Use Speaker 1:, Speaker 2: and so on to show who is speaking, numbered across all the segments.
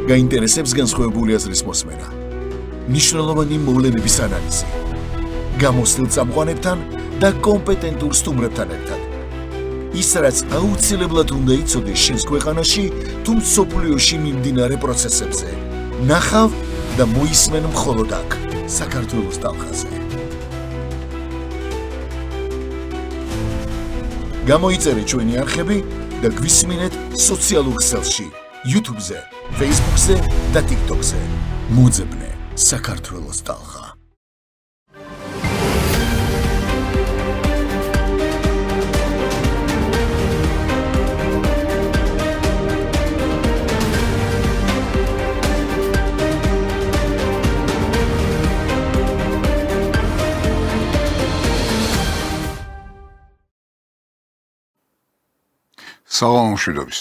Speaker 1: გაინტერესებს განსხვავებული აზრის მოსმენა, მნიშვნელოვანი მოვლენების ანალიზი, გამოცდილ წამყვანებთან და კომპეტენტურ სტუმრებთან ერთად. ის, რაც აუცილებლად უნდა იცოდეს შენს ქვეყანაში თუ მსოფლიოში მიმდინარე პროცესებზე. ნახავ და მოისმენ მხოლოდ აქ, საქართველოს ტალღაზე. გამოიწერე ჩვენი არხები და გვისმინეთ სოციალურ ქსელში, YouTube-ზე, Facebook-ზე და TikTok-ზე. მოძებნე საქართველოს ტალღა.
Speaker 2: საღამომშვიდობის.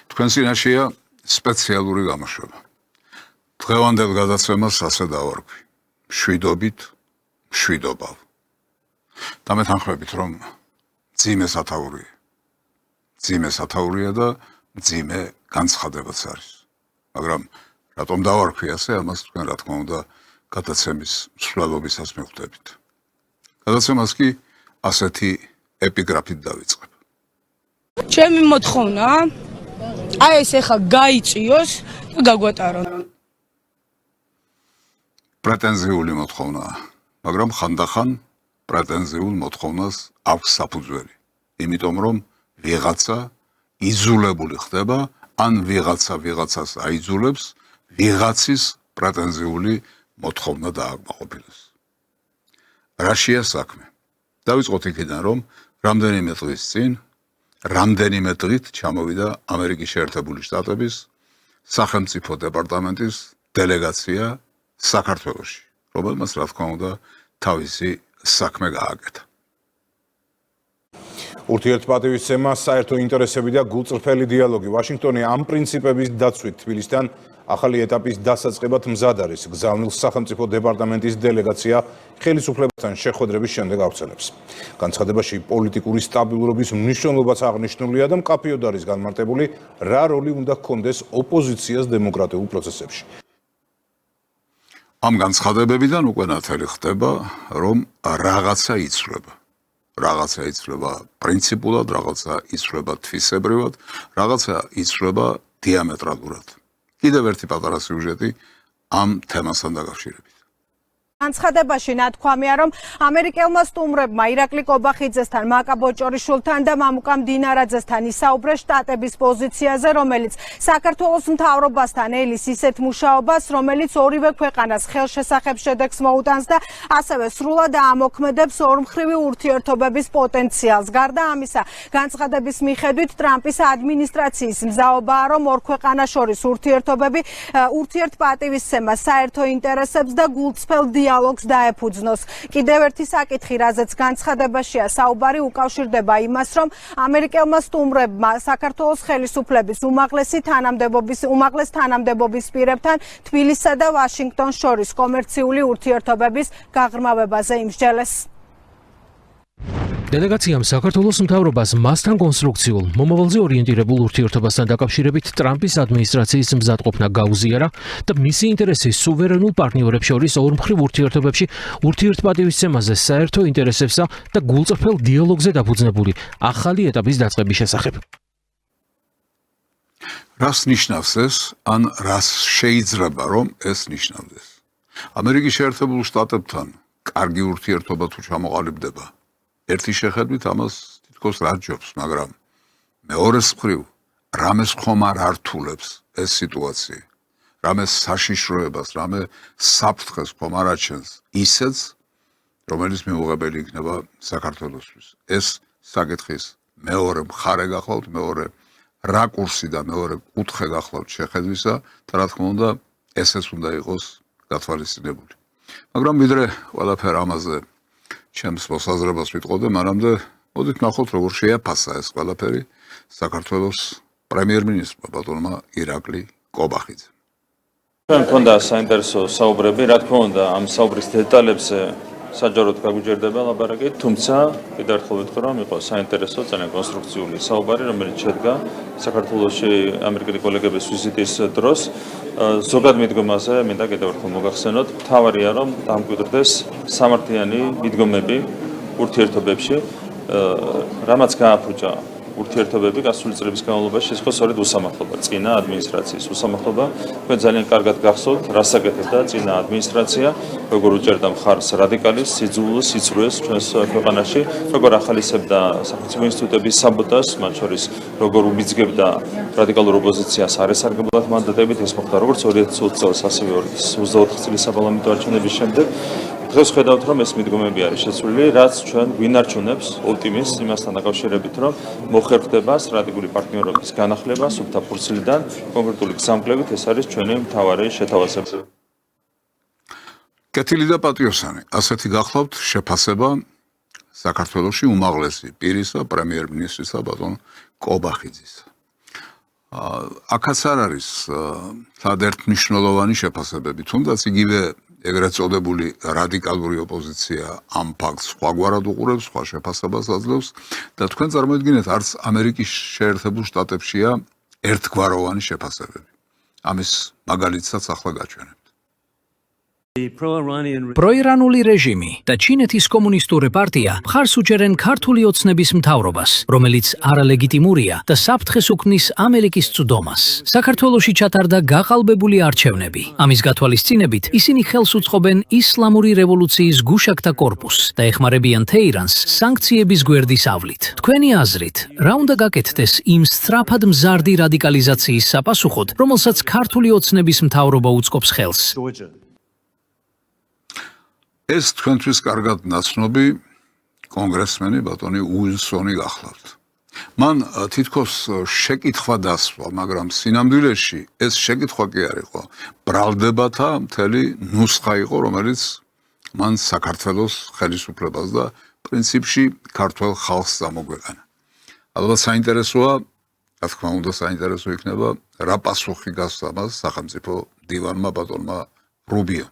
Speaker 2: თქვენ წინაშეა სპეციალური გამოშვება. დღევანდელ გადაცემას ასე დავარქვი. მშვიდობით, მშვიდობავ. დამეთანხმებით, რომ მძიმე სათაურია. მძიმე სათაურია და მძიმე განცხადებაც არის. მაგრამ რატომ დავარქვი ასე, ამას თქვენ რა თქმა უნდა გადაცემის მსვლელობისას მიხვდებით. გადაცემას კი ასეთი ეპიგრაფით დავიწყებ.
Speaker 3: ჩემი მოთხოვნა აი ეს ახლა გაიწიოს და გაგვატარონ.
Speaker 2: პრეტენზიული მოთხოვნაა, მაგრამ ხანდახან პრეტენზიულ მოთხოვნას აქვს საფუძველი. იმიტომ რომ ვიღაცა იზოლებული ხდება, ან ვიღაცა ვიღაცას აიძულებს, ვიღაცის პრეტენზიული მოთხოვნა დააკმაყოფილოს. რაშია საქმე? დავიწყოთ იქიდან, რომ რამდენიმე დღის წინ რამდენიმე დღით ჩამოვიდა ამერიკის შეერთებული შტატების სახელმწიფო დეპარტამენტის დელეგაცია საქართველოში, რომელმაც რა თქმა უნდა თავისი საქმე გააკეთა.
Speaker 4: ურთიერთპატივისცემა, საერთო ინტერესები და გულწრფელი დიალოგი. ვაშინგტონი ამ პრინციპების დაცვით თბილისთან ახალი ეტაპის დასაწყებად მზად არის. გზავნილ სახელმწიფო დეპარტამენტის დელეგაცია ხელისუფლებასთან შეხვედრების შემდეგ ავრცელებს. განცხადებაში პოლიტიკური სტაბილურობის მნიშვნელობაც აღნიშნულია და მკაფიოდ არის განმარტებული, რა როლი უნდა ჰქონდეს ოპოზიციას დემოკრატიულ პროცესებში.
Speaker 2: ამ განცხადებებიდან უკვე ნათელი ხდება, რომ რაღაცა იცვლება. რაღაცა იცვლება პრინციპულად, რაღაცა იცვლება თვისებრივად, რაღაცა იცვლება დიამეტრალურად. კიდევ ერთი პატარა სიუჟეტი ამ თემასთან დაკავშირებით.
Speaker 5: განცხადებაში ნათქვამია, რომ ამერიკელმა სტუმრებმა ირაკლი კობახიძესთან, მაკა ბოჭორიშვილთან და მამუკა მდინარაძესთან ისაუბრეს შტატების პოზიციაზე, რომელიც საქართველოს მთავრობასთან ელის ისეთ მუშაობას, რომელიც ორივე ქვეყანას ხელშესახებ შედეგს მოუტანს და ასევე სრულად ამოქმედებს ორმხრივი ურთიერთობების პოტენციალს. გარდა ამისა, განცხადების მიხედვით ტრამპის ადმინისტრაციის მზაობაა, რომ ორ ქვეყანას შორის ურთიერთპატივისცემა საერთო ინტერესებს და გულწრფელ დიალოგს დაეფუძნოს. კიდევ ერთი საკითხი, რაზეც განცხადებაშია საუბარი, უკავშირდება იმას, რომ ამერიკელმა სტუმრებმა საქართველოს ხელისუფლების უმაღლეს თანამდებობის პირებთან თბილისსა და ვაშინგტონს შორის კომერციული ურთიერთობების გაღრმავებაზე იმსჯელეს.
Speaker 6: დელეგაციამ საქართველოს მთავრობას მასთან კონსტრუქციულ, მომავალზე ორიენტირებულ ურთიერთობასთან დაკავშირებით ტრამპის ადმინისტრაციის მზადყოფნა გაუზიარა და მისი ინტერესი სუვერენულ პარტნიორებს შორის ორმხრივ ურთიერთობებში ურთიერთპატივისცემაზე, საერთო ინტერესებსა და გულწრფელ დიალოგზე დაფუძნებული ახალი ეტაპის დაწყების შესახებ.
Speaker 2: რას ნიშნავს ეს, ან რას შეიძლება რომ ეს ნიშნავდეს? ამერიკის შეერთებულ შტატებთან კარგი ურთიერთობა თუ ჩამოყალიბდება, ერთი შეხედვით ამას თითქოს რაჯობს, მაგრამ მეორეს მხრივ რამეს ხომ არ ართულებს ეს სიტუაცია, რამეს საშიშროებას, რამე საფრთხეს ხომ არ აჩენს ისეც, რომელიც მიუღებელი იქნება საქართველოსთვის. ეს საკითხის მეორე მხარე გახლავთ, მეორე რაკურსი და მეორე კუთხე გახლავთ შეხედვისა და რა თქმა უნდა ესეც უნდა იყოს გათვალისწინებული. მაგრამ ვიდრე ყველაფერ ამაზე ჩემს მოსაზრებას ვიტყოდე, მანამდე მოდით ნახოთ როგორ შეაფასა ეს ყველაფერი საქართველოს პრემიერ-მინისტრმა ბატონმა ირაკლი კობახიძემ.
Speaker 7: ჩვენ მქონდა საინტერესო საუბრები, რა თქმა უნდა, ამ საუბრის დეტალებზე საჯაროდ გაგვიჯერდება ლაპარაკი, თუმცა კიდევ ერთხელ ვიტყვი, რომ იყო საინტერესო, ძალიან კონსტრუქციული საუბარი, რომელიც შედგა საქართველოში ამერიკელი კოლეგების ვიზიტის დროს. ზოგად მიდგომაზე მინდა კიდევ ერთხელ მოგახსენოთ, მთავარია რომ დამკვიდრდეს სამართლიანი მიდგომები ურთიერთობებში, რამაც გააფუჭა ურთიერთობები გასული წლების განმავლობაში ის იყო სწორედ უსამართლობა, წინა ადმინისტრაციის უსამართლობა. თქვენ ძალიან კარგად გახსოვთ, რას აკეთებდა წინა ადმინისტრაცია, როგორ უჭერდა მხარს რადიკალის, სიძულვილ სიცრუეს ჩვენს ქვეყანაში, როგორ ახალისებდა სახელმწიფო ინსტიტუტების საბოტაჟს, მათ შორის როგორ უბიძგებდა რადიკალურ ოპოზიციას არესარგებლად მანდატებით, ეს მოხდა როგორც 2020 წელს, ასევე 2024 წლის საპარლამენტო არჩევნების შემდეგ. დღეს ხედავთ, რომ ეს მიდგომები არის შეცვლილი, რაც ჩვენ გვინარჩუნებს ოპტიმიზმს იმასთან დაკავშირებით, რომ მოხერხდება სტრატეგიული პარტნიორობის განახლება სუფთა ფურცლიდან, კონკრეტული გზამკვლევით, ეს არის ჩვენი მთავარი შეთავაზება.
Speaker 2: კეთილი და პატიოსანი, ასეთი გახლავთ შეფასება საქართველოში უმაღლესი პირისა, პრემიერ-მინისტრისა ბატონ კობახიძისა. აქაც არ არის თადერთ მნიშვნელოვანი შეფასებები, თუნდაც იგივე ეგრეთ წოდებული რადიკალური ოპოზიცია ამ ფაქტს სხვაგვარად უყურებს, სხვა შეფასებას აძლევს და თქვენ წარმოიდგინეთ, არც ამერიკის შეერთებულ შტატებშია ერთგვაროვანი შეფასებები. ამის მაგალითსაც ახლა გაჩვენებთ.
Speaker 8: პროირანული რეჟიმი და ჩინეთის კომუნისტური პარტია მხარს უჭერენ ქართული ოცნების მთავრობას, რომელიც არალეგიტიმურია და საფრთხეს უქმნის ამერიკის წვდომას. საქართველოში ჩატარდა გაყალბებული არჩევნები. ამის გათვალისწინებით ისინი ხელს უწყობენ ისლამური რევოლუციის გუშაკთა კორპუსს და ეხმარებიან თეირანს სანქციების გვერდის ავლით. თქვენი აზრით, რა უნდა გაკეთდეს იმ სწრაფად მზარდი რადიკალიზაციის საპასუხოდ, რომელსაც ქართული ოცნების მთავრობა უწყობს ხელს?
Speaker 2: ეს თქვენთვის კარგად ნაცნობი კონგრესმენი ბატონი უილსონი გახლავთ. მან თითქოს შეკითხვა დასვა, მაგრამ სინამდვილეში ეს შეკითხვა კი არ იყო. ბრალდებათა მთელი ნუსხა იყო, რომელიც მან საქართველოს ხელისუფლებას და პრინციპში ქართველ ხალხს წამოგვეყანა. ალბათ საინტერესოა, რა თქმა უნდა, საინტერესო იქნება, რა პასუხი გასცა მას სახელმწიფო დივანმა ბატონმა რუბიომ.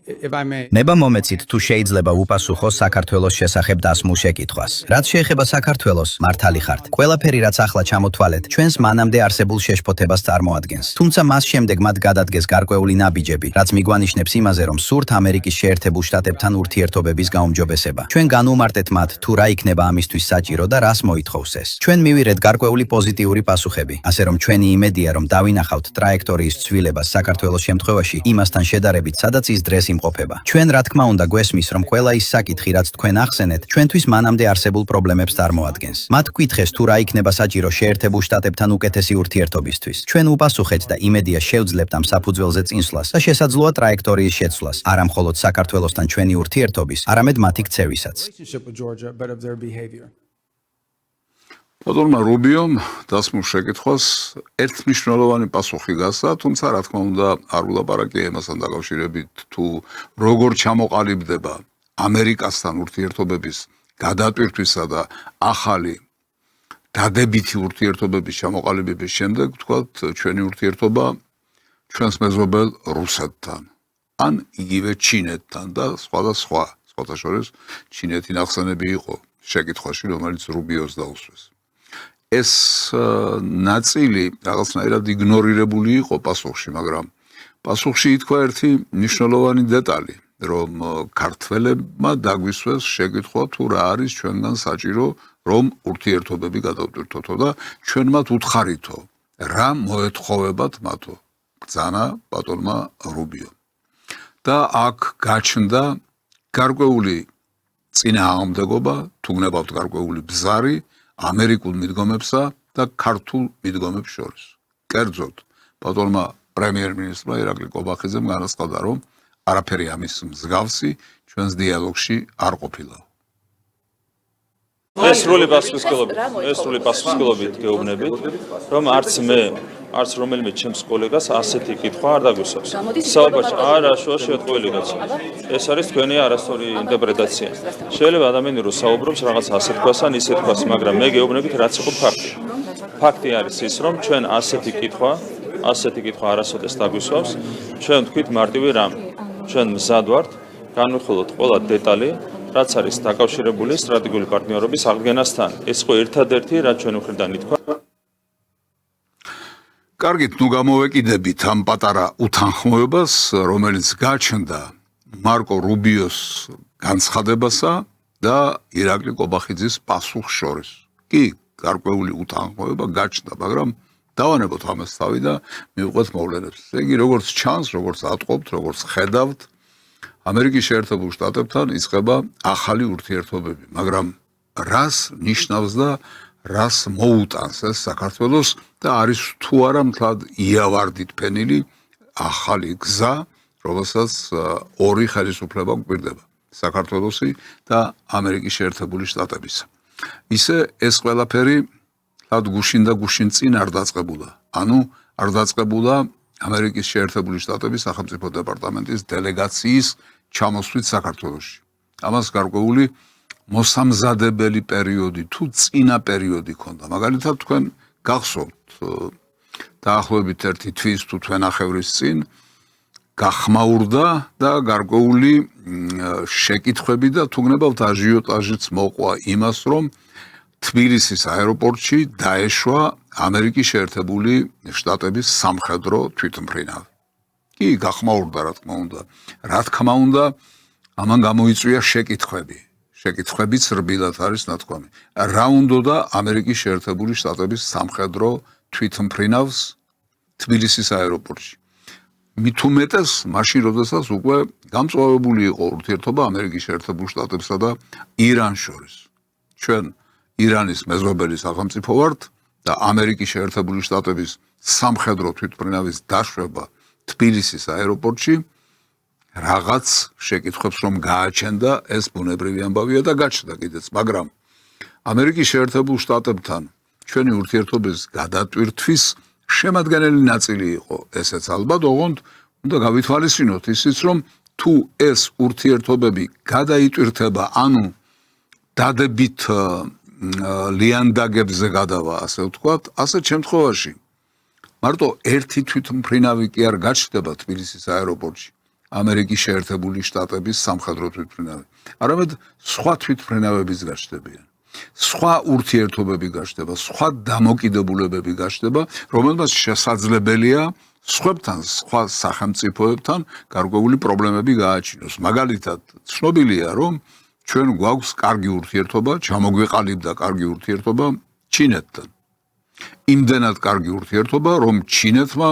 Speaker 9: ნება მომეცით თუ შეიძლება უპასუხო საქართველოს შესახებ დასმულ შეკითხვას. რაც შეეხება საქართველოს, მართალი ხართ. ყველაფერი რაც ახლა ჩამოთვალეთ, ჩვენს მანამდე არსებულ შეშფოთებას წარმოადგენს. თუმცა მას შემდეგ მათ გადადგეს გარკვეული ნაბიჯები, რაც მიგვანიშნებს იმაზე, რომ სურთ ამერიკის შეერთებულ შტატებთან ურთიერთობების გაუმჯობესება. ჩვენ განვუმარტეთ მათ თუ რა იქნება ამისთვის საჭირო და რას მოითხოვს ეს. ჩვენ მივიღეთ გარკვეული პოზიტიური პასუხები, ასე რომ ჩვენი იმედია, რომ დავინახავთ ტრაექტორიის ცვლილებას საქართველოს შემთხვევაში იმასთან შედარებით, სადაც ის დღეს ყოფება. ჩვენ რა თქმა უნდა გვესმის, რომ ყველა ის საკითხი, რაც თქვენ ახსენეთ, ჩვენთვის მანამდე არსებულ პრობლემებს წარმოადგენს. მათ გკითხეს თუ რა იქნება საჭირო შეერთებულ შტატებთან უკეთესი ურთიერთობისთვის. ჩვენ უპასუხეთ და იმედია შევძლებთ ამ საფუძველზე წინსვლას და შესაძლოა ტრაექტორიის შეცვლას, არა მხოლოდ საქართველოსთან ჩვენი ურთიერთობის, არამედ მათი ქცევისაც.
Speaker 2: ბატონმა რუბიომ დასმულ შეკითხვას ერთმნიშვნელოვანი პასუხი გასცა, თუმცა რა თქმა უნდა არ ულაპარაკია იმასთან დაკავშირებით თუ როგორ ჩამოყალიბდება ამერიკასთან ურთიერთობების გადატვირთვისა და ახალი დადებითი ურთიერთობების ჩამოყალიბების შემდეგ, ვთქვათ, ჩვენი ურთიერთობა ჩვენს მეზობელ რუსეთთან, ან იგივე ჩინეთთან და სხვა. სხვათა შორის ჩინეთი ნახსენები იყო შეკითხვაში, რომელიც რუბიოს დაუსვეს. ეს ნაწილი რაღაცნაირად იგნორირებული იყო პასუხში, მაგრამ პასუხში ითქვა ერთი მნიშვნელოვანი დეტალი, რომ ქართველებმა დაგვისვეს შეკითხვა თუ რა არის ჩვენგან საჭირო, რომ ურთიერთობები გადავტვირთოთო და ჩვენ მათ უთხარითო, რა მოეთხოვებათ მათო. ბრძანა ბატონმა რუბიო. და აქ გაჩნდა გარკვეული წინააღმდეგობა, თუ გნებავთ გარკვეული ბზარი ამერიკულ მიდგომებსა და ქართულ მიდგომებს შორის. კერძოდ, ბატონმა პრემიერ-მინისტრმა ირაკლი კობახიძემ განაცხადა, რომ არაფერი ამის მსგავსი ჩვენს დიალოგში არ ყოფილა.
Speaker 7: ეს სრული პასუხისმგებლობით გეუბნებით, რომ არც მე, არც რომელიმე ჩემს კოლეგას ასეთი კითხვა არ დაგვისვავს. საუბარში არა შუაშიატყუილი კაცი. ეს არის თქვენი არასწორი ინტერპრეტაცია. შეიძლება ადამიანი რო საუბრობს რაღაც ასე თქვას ან ისე თქვას, მაგრამ მე გეუბნებით რაც იყო ფაქტი. ფაქტი არის ის, რომ ჩვენ ასეთი კითხვა არასოდეს დაგვისვავს. ჩვენ ვთქვით მარტივი რამ. ჩვენ მზად ვართ განვიხილოთ ყველა დეტალი, რაც არის დაკავშირებული სტრატეგიული პარტნიორობის აღდგენასთან. ეს იყო ერთადერთი, რაც ჩვენი მხრიდან ითქვა.
Speaker 2: კარგით, ნუ გამოვეკიდებით ამ პატარა უთანხმოებას, რომელიც გაჩნდა მარკო რუბიოს განცხადებასა და ირაკლი კობახიძის პასუხს შორის. კი, გარკვეული უთანხმოება გაჩნდა, მაგრამ დავანებოთ ამას თავი და მივყვეთ მოვლენებს. ესე იგი, როგორც ჩანს, როგორც ატყობთ, როგორც ხედავთ, ამერიკის შეერთებულ შტატებთან იწყება ახალი ურთიერთობები, მაგრამ რას ნიშნავს და რას მოუტანს ეს საქართველოს და არის თუ არა მთლად იავარდით ფენილი ახალი გზა, რომელსაც ორი ხელისუფლება გვპირდება, საქართველოსი და ამერიკის შეერთებული შტატებისა. ისე ეს ყველაფერი თად გუშინ და გუშინ წინ არ დაწყებულა. ანუ არ დაწყებულა ამერიკის შეერთებული შტატების სახელმწიფო დეპარტამენტის დელეგაციის ჩამოსვლით საქართველოში. ამას გარკვეული მოსამზადებელი პერიოდი თუ წინა პერიოდი ჰქონდა. მაგალითად თქვენ გახსოვთ დაახლოებით 1 თვის თუ თვენახევრის წინ გახმაურდა და გარკვეული შეკითხვები და თუნებავთ აჟიოტაჟიც მოყვა იმას, რომ თბილისის აეროპორტში დაეშვა ამერიკის შეერთებული შტატების სამხედრო თვითმფრინავი. კი, გახმაურდა რა თქმა უნდა. რა თქმა უნდა, ამან გამოიწვია შეკითხვები. შეკითხვებიც რბილად არის ნათქვამი. რა უნდოდა ამერიკის შეერთებული შტატების სამხედრო თვითმფრინავს თბილისის აეროპორტში. მით უმეტეს მაშინ, როდესაც უკვე გამწვავებული იყო ურთიერთობა ამერიკის შეერთებულ შტატებსა და ირანს შორის. ჩვენ ირანის მეზობელი სახელმწიფო ვართ და ამერიკის შეერთებული შტატების სამხედრო თვითმფრინავის დაშვება თბილისის აეროპორტში რაღაც შეკითხვებს რომ გააჩენდა, ეს ბუნებრივი ამბავია და გაჩნდა კიდეც, მაგრამ ამერიკის შეერთებულ შტატებთან ჩვენი ურთიერთობის გადატვირთვის შემადგენელი ნაწილი იყო ესეც ალბათ, ოღონდ უნდა გავითვალისწინოთ ისიც, რომ თუ ეს ურთიერთობები გადაიტვირთება, ანუ დადებით ლიანდაგებზე გადავა, ასე ვთქვათ, ასეთ შემთხვევაში მარტო ერთი თვითმფრინავი კი არ გაჩნდება თბილისის აეროპორტში, ამერიკის შეერთებული შტატების სამხედრო თვითმფრინავი, არამედ სხვა თვითმფრინავებიც გაჩნდებიან. სხვა ურთიერთობები გაჩნდება, სხვა დამოკიდებულებები გაჩნდება, რომელმაც შესაძლებელია სხვებთან, სხვა სახელმწიფოებთან გარკვეული პრობლემები გააჩინოს. მაგალითად, ცნობილია, რომ ჩვენ გვაქვს კარგი ურთიერთობა, ჩამოგვეყალიბდა კარგი ურთიერთობა ჩინეთთან. იმდენად კარგი ურთიერთობა, რომ ჩინეთმა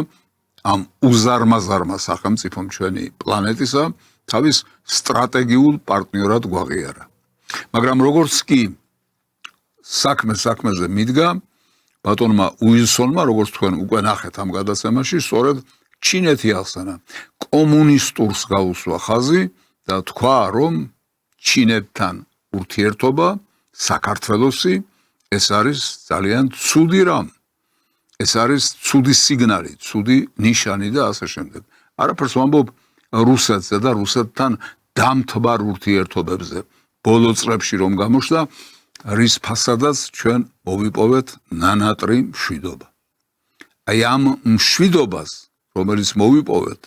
Speaker 2: ამ უზარმაზარმა სახელმწიფომ ჩვენი პლანეტისა თავის სტრატეგიულ პარტნიორად გვაღიარა. მაგრამ როგორც კი საქმეზე მიდგა, ბატონმა უილსონმა, როგორც თქვენ უკვე ნახეთ ამ გადაცემაში, სწორედ ჩინეთი ახსენა. კომუნისტურს გაუსვა ხაზი და თქვა, რომ ჩინეთთან ურთიერთობა საქართველოსი ეს არის ძალიან ცუდი რამ. ეს არის ცუდი სიგნალი, ცუდი ნიშანი და ასე შემდეგ. არაფერს ვამბობ რუსეთზე და რუსეთთან დამთბარ ურთიერთობებზე. ბოლო წლებში რომ გამოჩნდა, რის ფასადაც ჩვენ მოვიპოვეთ ნანატრი მშვიდობა. აი ამ მშვიდობას, რომელიც მოვიპოვეთ,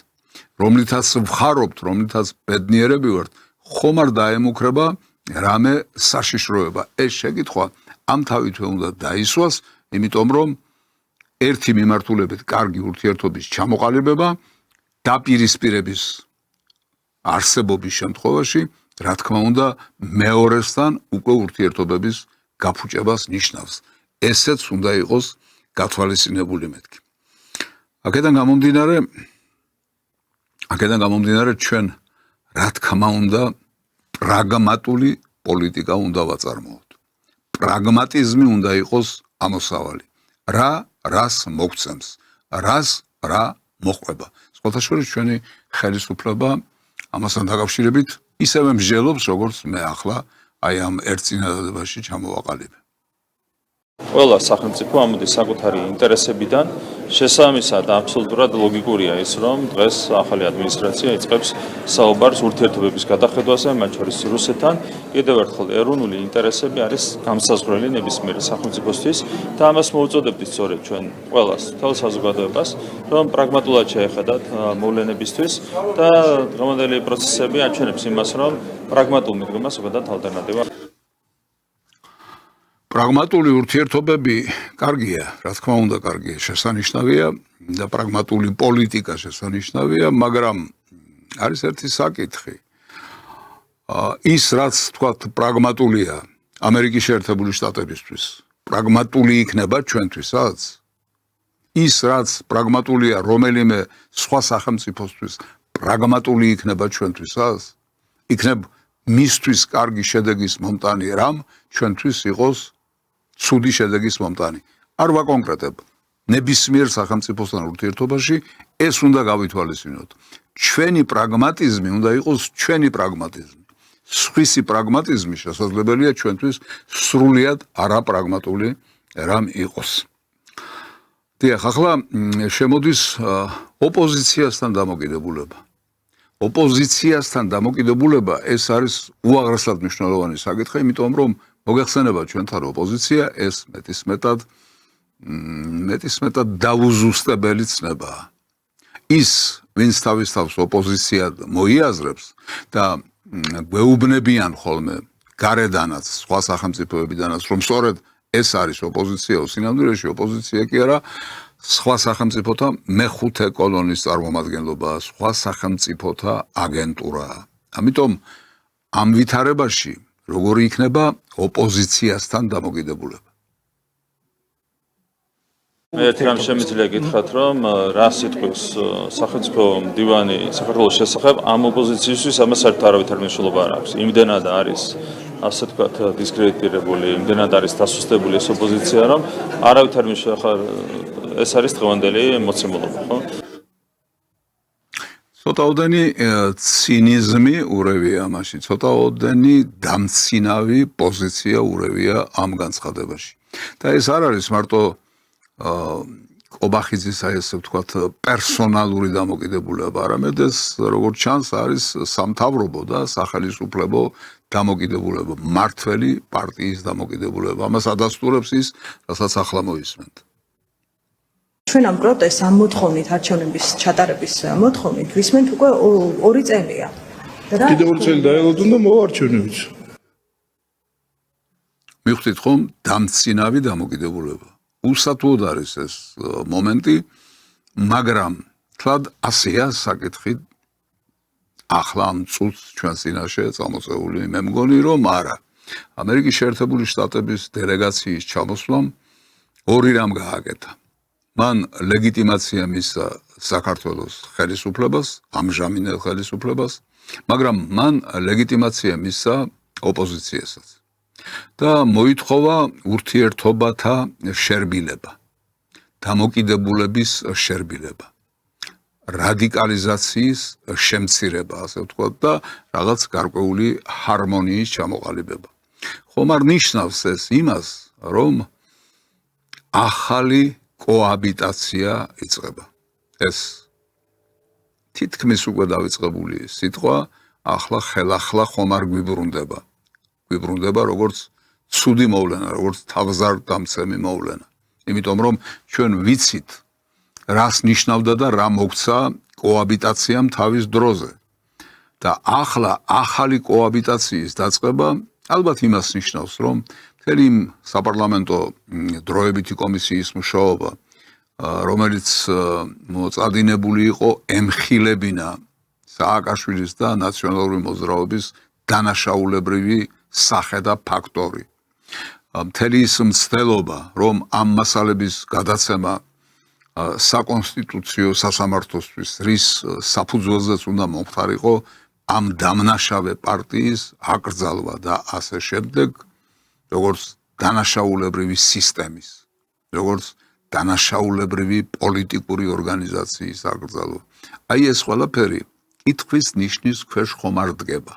Speaker 2: რომლითაც ვხარობთ, რომლითაც ბედნიერები ვართ, ხომ არ დაემუქრება რამე საშიშროება. ეს შეკითხვა ამ თავითვე უნდა დაისვას, იმიტომ რომ ერთი მიმართულებით კარგი ურთიერთობის ჩამოყალიბება დაპირისპირების არსებობის შემთხვევაში, რა თქმა უნდა, მეორესთან უკვე ურთიერთობების გაფუჭებას ნიშნავს. ესეც უნდა იყოს გათვალისწინებული მეთქი. აქედან გამომდინარე ჩვენ რა თქმა უნდა პრაგმატული პოლიტიკა უნდა ვაწარმოოთ. პრაგმატიზმი უნდა იყოს ამოსავალი. რას მოგცემს, რა მოყვება. სხვათა შორის ჩვენი ხელისუფლება ამასთან დაკავშირებით ისევე მსჯელობს, როგორც მე ახლა აი ამ ერთ წინადადებაში ჩამოვაყალიბე.
Speaker 7: ყველა სახელმწიფო ამოდის საკუთარი ინტერესებიდან, შესაბამისად აბსოლუტურად ლოგიკურია ის, რომ დღეს ახალი ადმინისტრაცია იწყებს საუბარს ურთიერთობების გადახედვაზე, მათ შორის რუსეთთან. კიდევ ერთხელ ეროვნული ინტერესები არის გამსაზღვრელი ნებისმიერი სახელმწიფოსთვის და ამას მოუწოდებთ სწორედ ჩვენ ყველას, მთელ საზოგადოებას, რომ პრაგმატულად შეეხედათ მოვლენებისთვის და დღევანდელი პროცესები აჩვენებს იმას, რომ პრაგმატულ მიდგომას ზოგადად ალტერნატივა
Speaker 2: პრაგმატული ურთიერთობები კარგია, რა თქმა უნდა, კარგია, შესანიშნავია და პრაგმატული პოლიტიკა შესანიშნავია, მაგრამ არის ერთი საკითხი. ის რაც თქვათ პრაგმატულია ამერიკის შეერთებული შტატებისთვის, პრაგმატული იქნება ჩვენთვისაც? ის რაც პრაგმატულია რომელიმე სხვა სახელმწიფოსთვის, პრაგმატული იქნება ჩვენთვისაც? იქნებ მისთვის კარგი შედეგის მომტანი რამ ჩვენთვის იყოს ცუდი შედეგის მომტანი. არ ვაკონკრეტებ. ნებისმიერ სახელმწიფოსთან ურთიერთობაში ეს უნდა გავითვალისწინოთ. ჩვენი პრაგმატიზმი უნდა იყოს ჩვენი პრაგმატიზმი. სხვისი პრაგმატიზმი შესაძლებელია ჩვენთვის სრულიად არაპრაგმატული რამ იყოს. დიახ, ახლა შემოდის ოპოზიციასთან დამოკიდებულება. ოპოზიციასთან დამოკიდებულება ეს არის უაღრესად მნიშვნელოვანი საკითხი, იმიტომ რომ მოგეხსენება ჩვენთან ოპოზიცია ეს მეტისმეტად დაუზუსტებელი ცნებაა. ის, ვინც თავის თავს ოპოზიციად მოიაზრებს და გვეუბნებიან ხოლმე გარედანაც, სხვა სახელმწიფოებიდანაც, რომ სწორედ ეს არის ოპოზიცია, სინამდვილეში ოპოზიცია კი არა, სხვა სახელმწიფოთა მეხუთე კოლონის წარმომადგენლობა, სხვა სახელმწიფოთა აგენტურა. ამიტომ ამ ვითარებაში როგორი იქნება ოპოზიციასთან დამოკიდებულება?
Speaker 7: მე ერთი რამ შემიძლია გითხრათ, რომ რა სიტყვის სახელმწიფო მდივანი საქართველოს შესახებ ამ ოპოზიციისთვის ამას საერთოდ არავითარ მნიშვნელობა არ აქვს. იმდენად არის ასე ვთქვათ დისკრედიტირებული, იმდენად არის დასუსტებული ეს ოპოზიცია, რომ არავითარ ეს არის დღევანდელი მოცემულობა, ხო?
Speaker 2: ცოტაოდენი ცინიზმი ურევია ამაში, ცოტაოდენი დამცინავი პოზიცია ურევია ამ განცხადებაში. და ეს არ არის მარტო ყობახიძის აი ესე ვთქვათ პერსონალური დამოკიდებულება, არამედ ეს როგორც ჩანს არის სამთავრობო და სახელმწიფო დამოკიდებულება, მართველი პარტიის დამოკიდებულება. ამას ადასტურებს ის, რასაც ახლა მოისმენთ.
Speaker 10: ჩვენ ამ პროტესტს ამ მოთხოვნით არჩევნების ჩატარების მოთხოვნით ვისმენთ უკვე 2 წელია.
Speaker 11: კიდევ 2 წელი დაელოდონ და მოვარჩევნებიც.
Speaker 2: მივხვდით ხომ დამცინავი დამოკიდებულება. უსათუოდ არის ეს მომენტი, მაგრამ თლად ასეა საკითხი ახლა ამ წუთს ჩვენ წინაშე წამოწეული. მე მგონი რომ არა. ამერიკის შეერთებული შტატების დელეგაციის ჩამოსვლამ ორი რამ გააკეთა. მან ლეგიტიმაცია მისცა საქართველოს ხელისუფლებას, ამჟამინდელ ხელისუფლებას, მაგრამ მან ლეგიტიმაცია მისცა ოპოზიციასაც. და მოითხოვა ურთიერთობათა შერბილება, დამოკიდებულების შერბილება, რადიკალიზაციის შემცირება, ასე ვთქვათ, და რაღაც გარკვეული ჰარმონიის ჩამოყალიბება. ხომ არ ნიშნავს ეს იმას, რომ ახალი კოაბიტაცია იწყება. ეს თითქმის უკვე დავიწყებული სიტყვა, ახლა ხელახლა ხომ არ გვიბრუნდება. გვიბრუნდება როგორც ცუდი მოვლენა, როგორც თავზარდამცემი მოვლენა. იმიტომ რომ ჩვენ ვიცით, რას ნიშნავდა და რა მოგცა კოაბიტაციამ თავის დროზე. და ახლა ახალი კოაბიტაციის დაწყება ალბათ იმას ნიშნავს, რომ მთელი საპარლამენტო დროებითი კომისიის მუშაობა, რომელიც მოწადინებული იყო ემხილებინა სააკაშვილის და ნაციონალური მოძრაობის დანაშაულებრივი სახე და ფაქტორი. მთელი ის მცდელობა, რომ ამ მასალების გადაცემა საკონსტიტუციო სასამართლოსთვის, რის საფუძველზეც უნდა მომხდარიყო ამ დამნაშავე პარტიის აკრძალვა და ასე შემდეგ, როგორც დანაშაულებრივი სისტემის, როგორც დანაშაულებრივი პოლიტიკური ორგანიზაციის აკრძალვა. აი ეს ყველაფერი კითხვის ნიშნის ქვეშ ხომ არ დგება.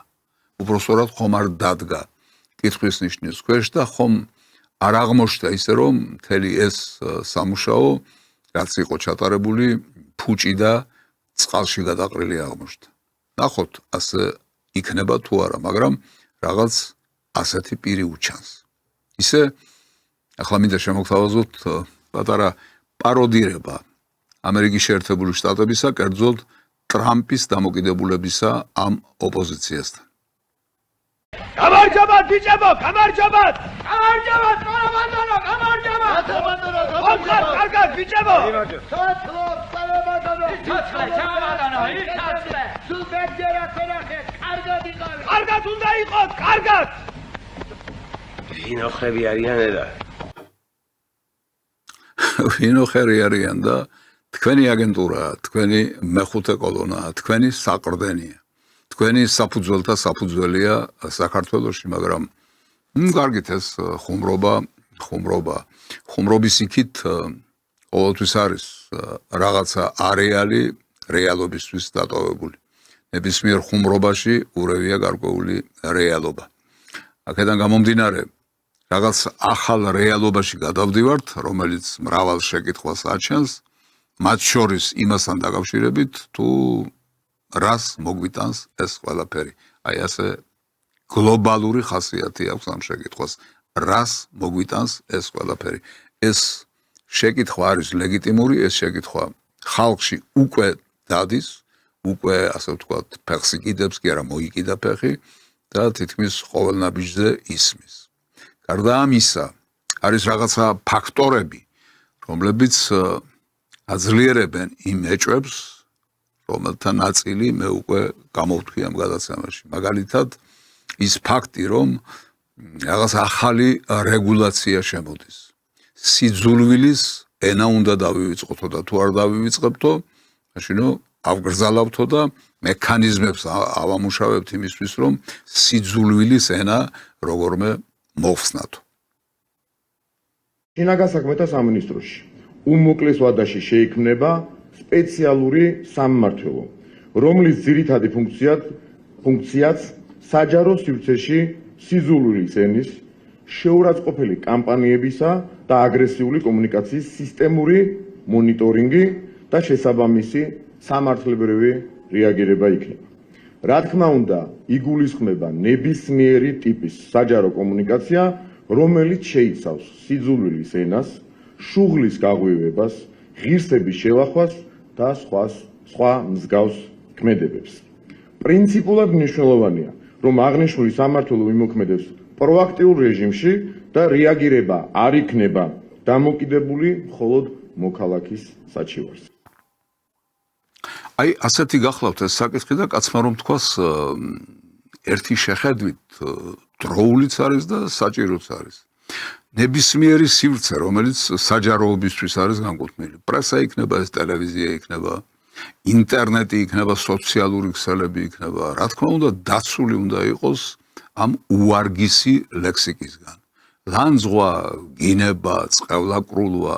Speaker 2: უпростоრად ხომ არ დადგა კითხვის ნიშნის ქვეშ და ხომ არ აღმოჩნდა ისე რომ მთელი ეს სამუშაო რაც იყო ჩატარებული ფუჭი და წყალში გადაყრილი აღმოჩნდა. ნახოთ ასე იქნება თუ არა, მაგრამ რაღაც ასეთი პირი უჩანს. ისე ახლა მინდა შემოგთავაზოთ პატარა პაროდირება ამერიკის შეერთებული შტატებისა, კერძოდ ტრამპის დამოკიდებულებისა ამ ოპოზიციასთან.
Speaker 12: გამარჯობა ბიჭებო, გამარჯობა! გამარჯობა, სალამანდანო, გამარჯობა! გამარჯობა! კარგად ბიჭებო! სალამანდანო! სალამანდანო, იხაცლე! სულ მეგერა ხერახეთ, კარგად იყავი! კარგად უნდა იყოთ, კარგად! ვინოხები არიან და
Speaker 2: ვინოხები არიან და თქვენი აგენტურაა, თქვენი მეხუთე კოლონაა, თქვენი საყრდენია. თქვენი საფუძველთა საფუძველია საქართველოში, მაგრამ კარგით ეს ხუმრობის იქით ყოველთვის არის რაღაცა არეალი რეალობისთვის დატოვებული. ნებისმიერ ხუმრობაში ურევია გარკვეული რეალობა. აქედან გამომდინარე, რაღაც ახალ რეალობაში გადავდივართ, რომელიც მრავალ შეკითხვას აჩენს, მათ შორის იმასთან დაკავშირებით, თუ რას მოგვიტანს ეს ყველაფერი. აი ასე გლობალური ხასიათი აქვს ამ შეკითხვას. რას მოგვიტანს ეს ყველაფერი? ეს შეკითხვა არის ლეგიტიმური, ეს შეკითხვა ხალხში უკვე დადის, უკვე ასე ვთქვათ, ფეხს იკიდებს, კი არა მოიკიდა ფეხი და თითქმის ყოველ ნაბიჯზე ისმის. გარდა ამისა, არის რაღაცა ფაქტორები, რომლებიც აძლიერებენ იმ ეჭვებს, რომელთა ნაწილი მე უკვე გამოვთქვი ამ გადაცემაში. მაგალითად, ის ფაქტი, რომ რაღაც ახალი რეგულაცია შემოდის. სიძულვილის ენა უნდა დავივიწყოთ და თუ არ დავივიწყებთო, მაშინ ავგრძალავთო და მექანიზმებს ავამუშავებთ იმისთვის, რომ სიძულვილის ენა როგორმე მოხსნათო.
Speaker 13: შინაგან საქმეთა სამინისტროში უმოკლეს ვადაში შეიქმნება სპეციალური სამმართველო, რომლის ძირითადი ფუნქციაც საჯარო სივრცეში სიძულვილის ენის, შეურაცხყოფელი კამპანიებისა და აგრესიული კომუნიკაციის სისტემური მონიტორინგი და შესაბამისი სამართლებრივი რეაგირება იქნება. რა თქმა უნდა, იგულისხმება ნებისმიერი ტიპის საჯარო კომუნიკაცია, რომელიც შეიცავს სიძულვილის ენას, შუღლის გაღვივებას, ღირსების შელახვას და სხვა მსგავს ქმედებებს. პრინციპულად მნიშვნელოვანია, რომ აღნიშნული სამმართველო იმოქმედებს პროაქტიულ რეჟიმში და რეაგირება არ იქნება დამოკიდებული მხოლოდ მოქალაქის საჩივარს.
Speaker 2: აი, ასეთი გახლავთ ეს საკითხი და კაცმა რომ თქვას ერთი შეხედვით დროულიც არის და საჭიროც არის. ნებისმიერი სივრცე, რომელიც საჯაროობისთვის არის განკუთვნილი. პრესა იქნება, ეს ტელევიზია იქნება, ინტერნეტი იქნება, სოციალური ქსელები იქნება, რა თქმა უნდა, დაცული უნდა იყოს ამ უარგისი ლექსიკისგან. ლანძღვა, გინება, წყევლაკრულვა,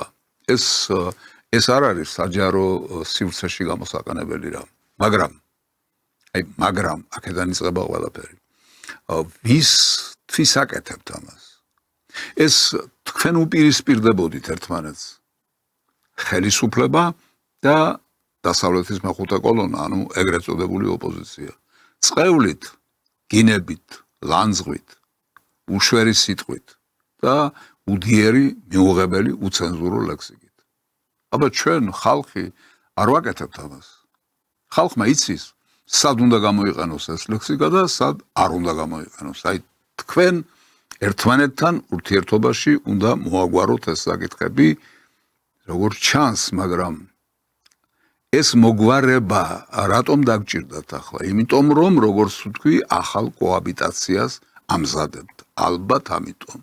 Speaker 2: ეს არ არის საჯარო სივრცეში გამოსაყენებელი რა. მაგრამ აქედან იწყება ყველაფერი. ვისთვის აკეთებთ ამას? ეს თქვენ უპირისპირდებოდით ერთმანეთს. ხელისუფლება და დასავლეთის მეხუთე კოლონა, ანუ ეგრეთ წოდებული ოპოზიცია. წყევლით, გინებით, ლანძღვით, უშვერი სიტყვით და უდიერი, მიუღებელი, უცენზურო ლექსიკით. აბა ჩვენ ხალხი არ ვაკეთებთ ამას. ხალხმა იცის, სად უნდა გამოიყენოს ეს ლექსიკა და სად არ უნდა გამოიყენოს. აი თქვენ ერთმანეთთან ურთიერთობაში უნდა მოაგვაროთ ეს საკითხები, როგორც ჩანს, მაგრამ ეს მოგვარება რატომ დაგჭირდათ ახლა? იმიტომ რომ როგორც ვთქვი, ახალ კოაბიტაციას ამზადებთ. ალბათ ამიტომ.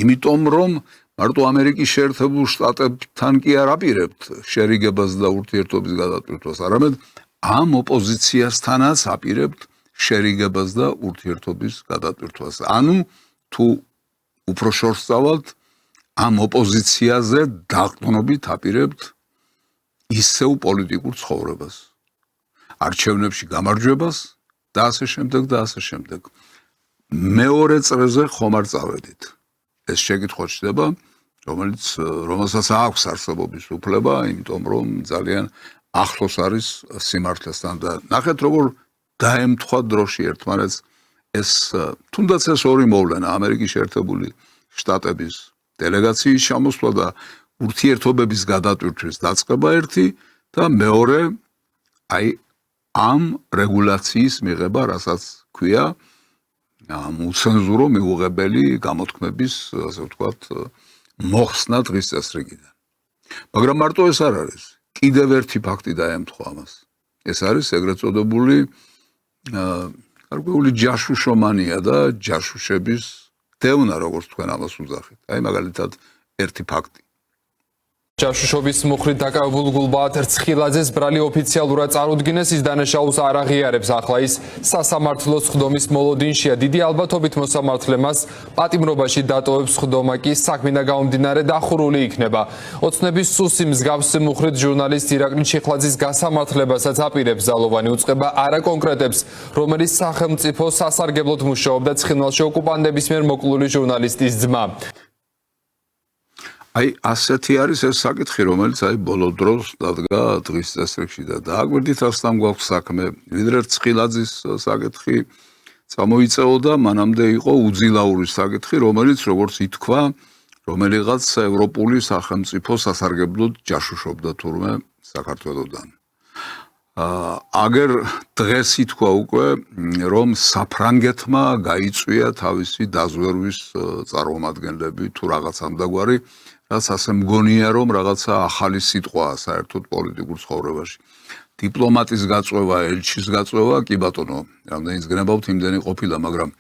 Speaker 2: იმიტომ რომ მარტო ამერიკის შეერთებულ შტატებთან კი არ აპირებთ შერიგებას და ურთიერთობის გადატვირთვას, არამედ ამ ოპოზიციასთანაც აპირებთ შერიგებას და ურთიერთობის გადატვირთვას. ანუ თუ უფრო შორს წავალთ, ამ ოპოზიციაზე დაყრდნობით აპირებთ ისევ პოლიტიკურ ცხოვრებას, არჩევნებში გამარჯვებას და ასე შემდეგ და ასე შემდეგ. მეორე წრეზე ხომ არ წავედით. ეს შეკითხვა ჩდება, რომელსაც აქვს არსებობის უფლება, იმიტომ რომ ძალიან ახლოს არის სიმართლესთან და ნახეთ როგორ დაემთხვა დროში ერთმანეთს ეს თუნდაც ეს ორი მოვლენა ამერიკის შეერთებული შტატების დელეგაციის ჩამოსვლა და ურთიერთობების გადატვირთვის დაწყება ერთი და მეორე აი ამ რეგულაციის მიღება, რასაც ქვია უცენზურო მიუღებელი გამოთქმების, ასე ვთქვათ, მოხსნა დღის წესრიგიდან. მაგრამ მარტო ეს არ არის. კიდევ ერთი ფაქტი დაემთხვა ამას. ეს არის ეგრეთ წოდებული გარკვეული ჯაშუშომანია და ჯაშუშების დევნა, როგორც თქვენ ამას უძახით. აი მაგალითად ერთი ფაქტი.
Speaker 14: ჯაშუშობის მუხლით დაკავებულ გულბაათ რცხილაძეს ბრალი ოფიციალურად წარუდგინეს, ის დანაშაულს არ აღიარებს, ახლა ის სასამართლოს ხდომის მოლოდინშია. დიდი ალბათობით მოსამართლე მას პატიმრობაში დატოვებს, ხდომა კი საქმიდან გამომდინარე დახურული იქნება. ოცნების სუსი მსგავსი მუხლით ჟურნალისტ ირაკლი ჩიხლაძის გასამართლებასაც აპირებს. ძალოვანი უწყება არ აკონკრეტებს, რომელიც სახელმწიფო სასარგებლოდ მუშაობდა ცხინვალში ოკუპანტების მიერ მოკლული ჟურნალისტის ძმა.
Speaker 2: აი ასეთი არის ეს საკითხი, რომელიც აი ბოლო დროს დადგა დღის წესრიგში და დააგვირდით ასთან გვაქვს საქმე. ვიდრე რცხილაძის საკითხი წამოიწეოდა, მანამდე იყო უძილაური საკითხი, რომელიც როგორც ითქვა, რომელიღაც ევროპული სახელმწიფო სასარგებლოდ ჯაშუშობდა თურმე საქართველოსთან. აგერ დღეს ითქვა უკვე, რომ საფრანგეთმა გაიწვია თავისი დაზვერვის წარმომადგენლები თუ რაღაც ამდაგვარი, რაც ასე მგონია, რომ რაღაცა ახალი სიტყვაა საერთოდ პოლიტიკურ ცხოვრებაში. დიპლომატის გაწვევა, ელჩის გაწვევა, კი ბატონო, რამდენიც გნებავთ, იმდენი ყოფილა, მაგრამ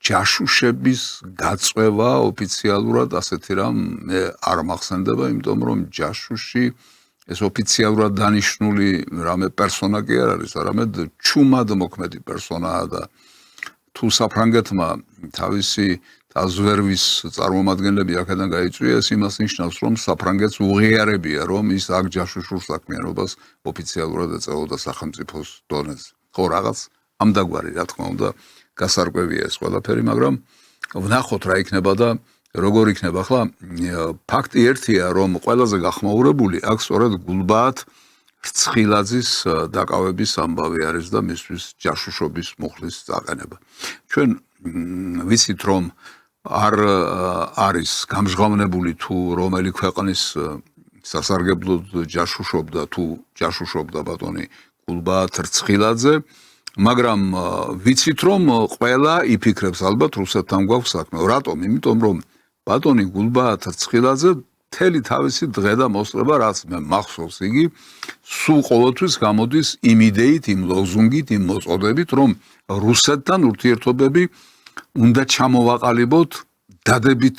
Speaker 2: ჯაშუშების გაწვევა ოფიციალურად ასეთი რამ მე არ მახსენდება, იმიტომ რომ ჯაშუში ეს ოფიციალურად დანიშნული რამე პერსონა კი არ არის, არამედ ჩუმად მოქმედი პერსონაა და თუ საფრანგეთმა თავისი დაზვერვის წარმომადგენლები აქედან გაიწვია, ეს იმას ნიშნავს, რომ საფრანგეთს უღიარებია, რომ ის აქ ჯაშუშურ საქმიანობას ოფიციალურად ეწეოდა სახელმწიფოს დონეზე. ხო, რაღაც ამდაგვარი, რა თქმა უნდა, გასარკვევია ეს ყველაფერი, მაგრამ ვნახოთ რა იქნება და როგორ იქნება. ახლა ფაქტი ერთია, რომ ყველაზე გახმაურებული აქ სწორედ გულბაათ რცხილაძის დაკავების ამბავი არის და მისთვის ჯაშუშობის მუხლის წაყენება. ჩვენ ვიცით, რომ არ არის გამჟღავნებული თუ რომელი ქვეყნის სასარგებლოდ ჯაშუშობდა თუ ჯაშუშობდა ბატონი გულბაათ რცხილაძე, მაგრამ ვიცით, რომ ყველა იფიქრებს ალბათ რუსეთთან გვაქვს საქმე. რატომ? იმიტომ რომ ბატონი გულბაათ რცხილაძე მთელი თავისი დღე და მოსწრება, რაც მე მახსოვს იგი, სულ ყოველთვის გამოდის იმ იდეით, იმ ლოზუნგით, იმ მოწოდებით, რომ რუსეთთან ურთიერთობები უნდა ჩამოვაყალიბოთ დადებით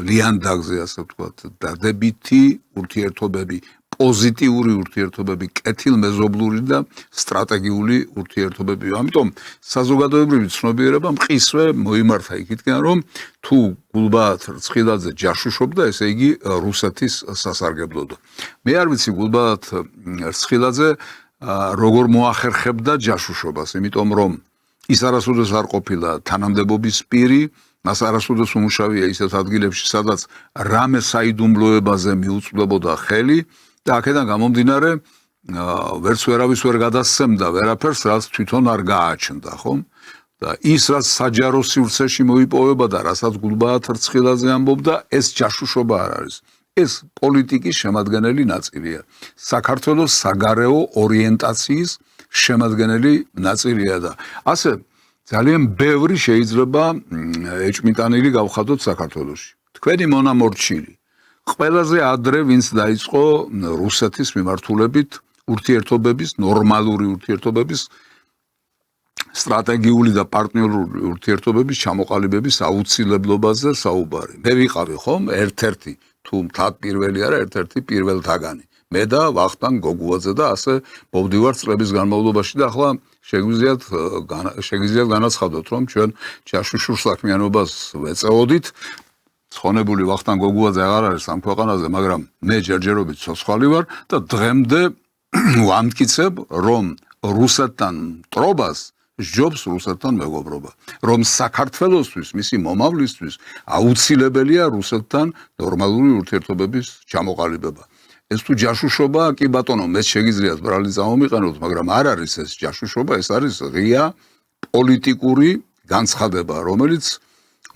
Speaker 2: ლიანდაგზე, ასე ვთქვათ, დადებითი ურთიერთობები, პოზიტიური ურთიერთობები, კეთილმეზობლური და სტრატეგიული ურთიერთობები. ამიტომ საზოგადოებრივი ცნობიერება მყისვე მოიმართა იქითკენ, რომ თუ გულბაათ რცხილაძე ჯაშუშობდა, ესე იგი რუსეთის სასარგებლოდო. მე არ ვიცი გულბაათ რცხილაძე როგორ მოახერხებდა ჯაშუშობას, იმიტომ რომ ის არასოდეს არ ყოფილა თანამდებობის პირი, მას არასოდეს უმუშავია ისეთ ადგილებში, სადაც რამე საიდუმლოებაზე მიუწვდებოდა ხელი და აქედან გამომდინარე ვერც ვერავის ვერ გადასცემდა ვერაფერს, რაც თვითონ არ გააჩნდა, ხომ? და ის რაც საჯარო სივრცეში მოიპოვება და რასაც გულბაათ რცხილაძე ამბობდა, ეს ჯაშუშობა არ არის. ეს პოლიტიკის შემადგენელი ნაწილია. საქართველოს საგარეო ორიენტაციის შემადგენელი ნაწილია და ასე ძალიან ბევრი შეიძლება ეჭმიტანილი გავხადოთ საქართველოში. თქვენი მონამორჩილი ყველაზე ადრე ვინც დაიწყო რუსეთის მიმართულებით ურთიერთობების, ნორმალური ურთიერთობების, სტრატეგიული და პარტნიორული ურთიერთობების ჩამოყალიბების აუცილებლობაზე საუბარი. მე ვიყავი ხომ ერთ-ერთი თუ მთად პირველი არა, ერთ-ერთი პირველთაგანი. მე და ვახტანგ გოგუაძე და ასე მოვდივართ წლების განმავლობაში და ახლა შეგვიძლიათ განაცხადოთ, რომ ჩვენ ჯაშუშურ საქმიანობას ვეწეოდით. ცხონებული ვახტანგ გოგუაძე აღარ არის ამ ქვეყანაზე, მაგრამ მე ჯერჯერობით ცოცხალი ვარ და დღემდე ვამტკიცებ, რომ რუსეთთან მტრობას სჯობს რუსეთთან მეგობრობა, რომ საქართველოსთვის, მისი მომავლისთვის აუცილებელია რუსეთთან ნორმალური ურთიერთობების ჩამოყალიბება. ეს თუ ჯაშუშობაა, კი ბატონო, მეც შეგიძლიათ ბრალი წამომიყენოთ, მაგრამ არ არის ეს ჯაშუშობა, ეს არის ღია პოლიტიკური განცხადება, რომელიც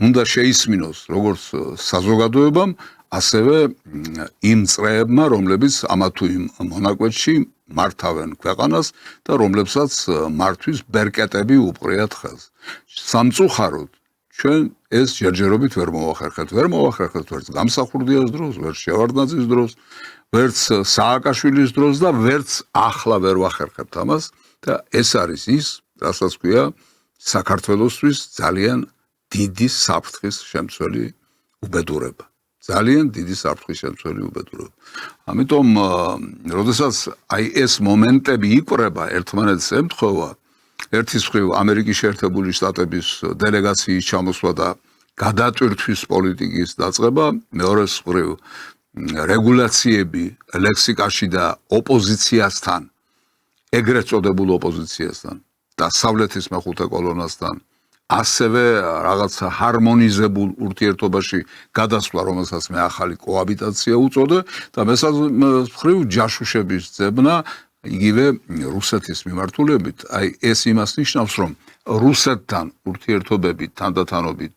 Speaker 2: უნდა შეისმინოს როგორც საზოგადოებამ, ასევე იმ წრეებმა, რომლებიც ამა თუ იმ მონაკვეთში მართავენ ქვეყანას და რომლებსაც მართვის ბერკეტები უპყრიათ ხელს. სამწუხაროდ ჩვენ ეს ჯერჯერობით ვერ მოვახერხებთ, ვერც გამსახურდიას დროს, ვერც შევარდნაძის დროს, ვერც სააკაშვილის დროს და ვერც ახლა ვერ ვახერხებთ ამას და ეს არის ის, რასაც ქვია საქართველოსთვის ძალიან დიდი საფრთხის შემცველი უბედურება. ძალიან დიდი საფრთხის შემცველი უბედურება. ამიტომ, როდესაც აი ეს მომენტები იკვრება, ერთმანეთს ემთხვევა, ერთის მხრივ ამერიკის შეერთებული შტატების დელეგაციის ჩამოსვლა და გადატვირთვის პოლიტიკის დაწყება, მეორეს მხრივ რეგულაციები ლექსიკაში და ოპოზიციასთან, ეგრეთ წოდებულ ოპოზიციასთან, დასავლეთის მეხუთე კოლონასთან, ასევე რაღაცა ჰარმონიზებულ ურთიერთობაში გადასვლა, რომელსაც მე ახალი კოაბიტაცია უწოდე და მხრივ ჯაშუშების ძებნა იგივე რუსეთის მიმართულებით, აი ეს იმას ნიშნავს, რომ რუსეთთან ურთიერთობები თანდათანობით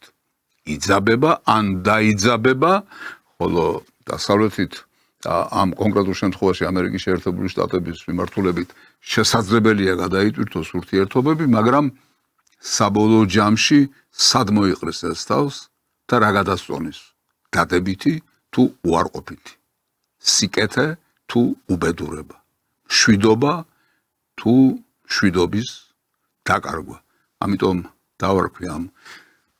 Speaker 2: იძაბება, ან დაიძაბება, ხოლო დასავლეთით ამ კონკრეტულ შემთხვევაში ამერიკის შეერთებული შტატების მიმართულებით შესაძლებელია გადაიტვირთოს ურთიერთობები, მაგრამ საბოლოო ჯამში სად მოიყრეს ეს თავს და რა გადასწონის? დადებითი თუ უარყოფითი? სიკეთე თუ უბედურება? შვიდობა თუ შვიდობის დაკარგვა? ამიტომ დავარქვი ამ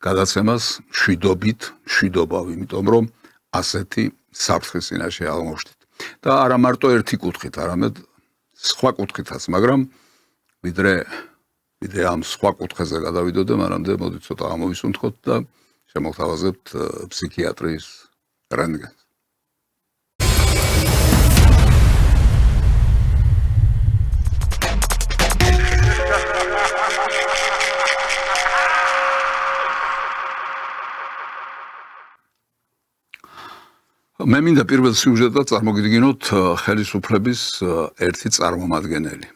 Speaker 2: გადაცემას შვიდობა, იმიტომ რომ ასეთი საფრთხის წინაშე აღმოჩნდით. და არა მარტო ერთი კუთხით, არამედ სხვა კუთხითაც, მაგრამ ვიდრე ამ სხვა კუთხეზე გადავიდოდე, მანამდე მოდი ცოტა ამოვისუნთქოთ და შემოგთავაზებთ ფსიქიატრიის რენტგენს. მე მინდა პირველ სიუჟეტად წარმოგიდგინოთ ხელისუფლების ერთი წარმომადგენელი.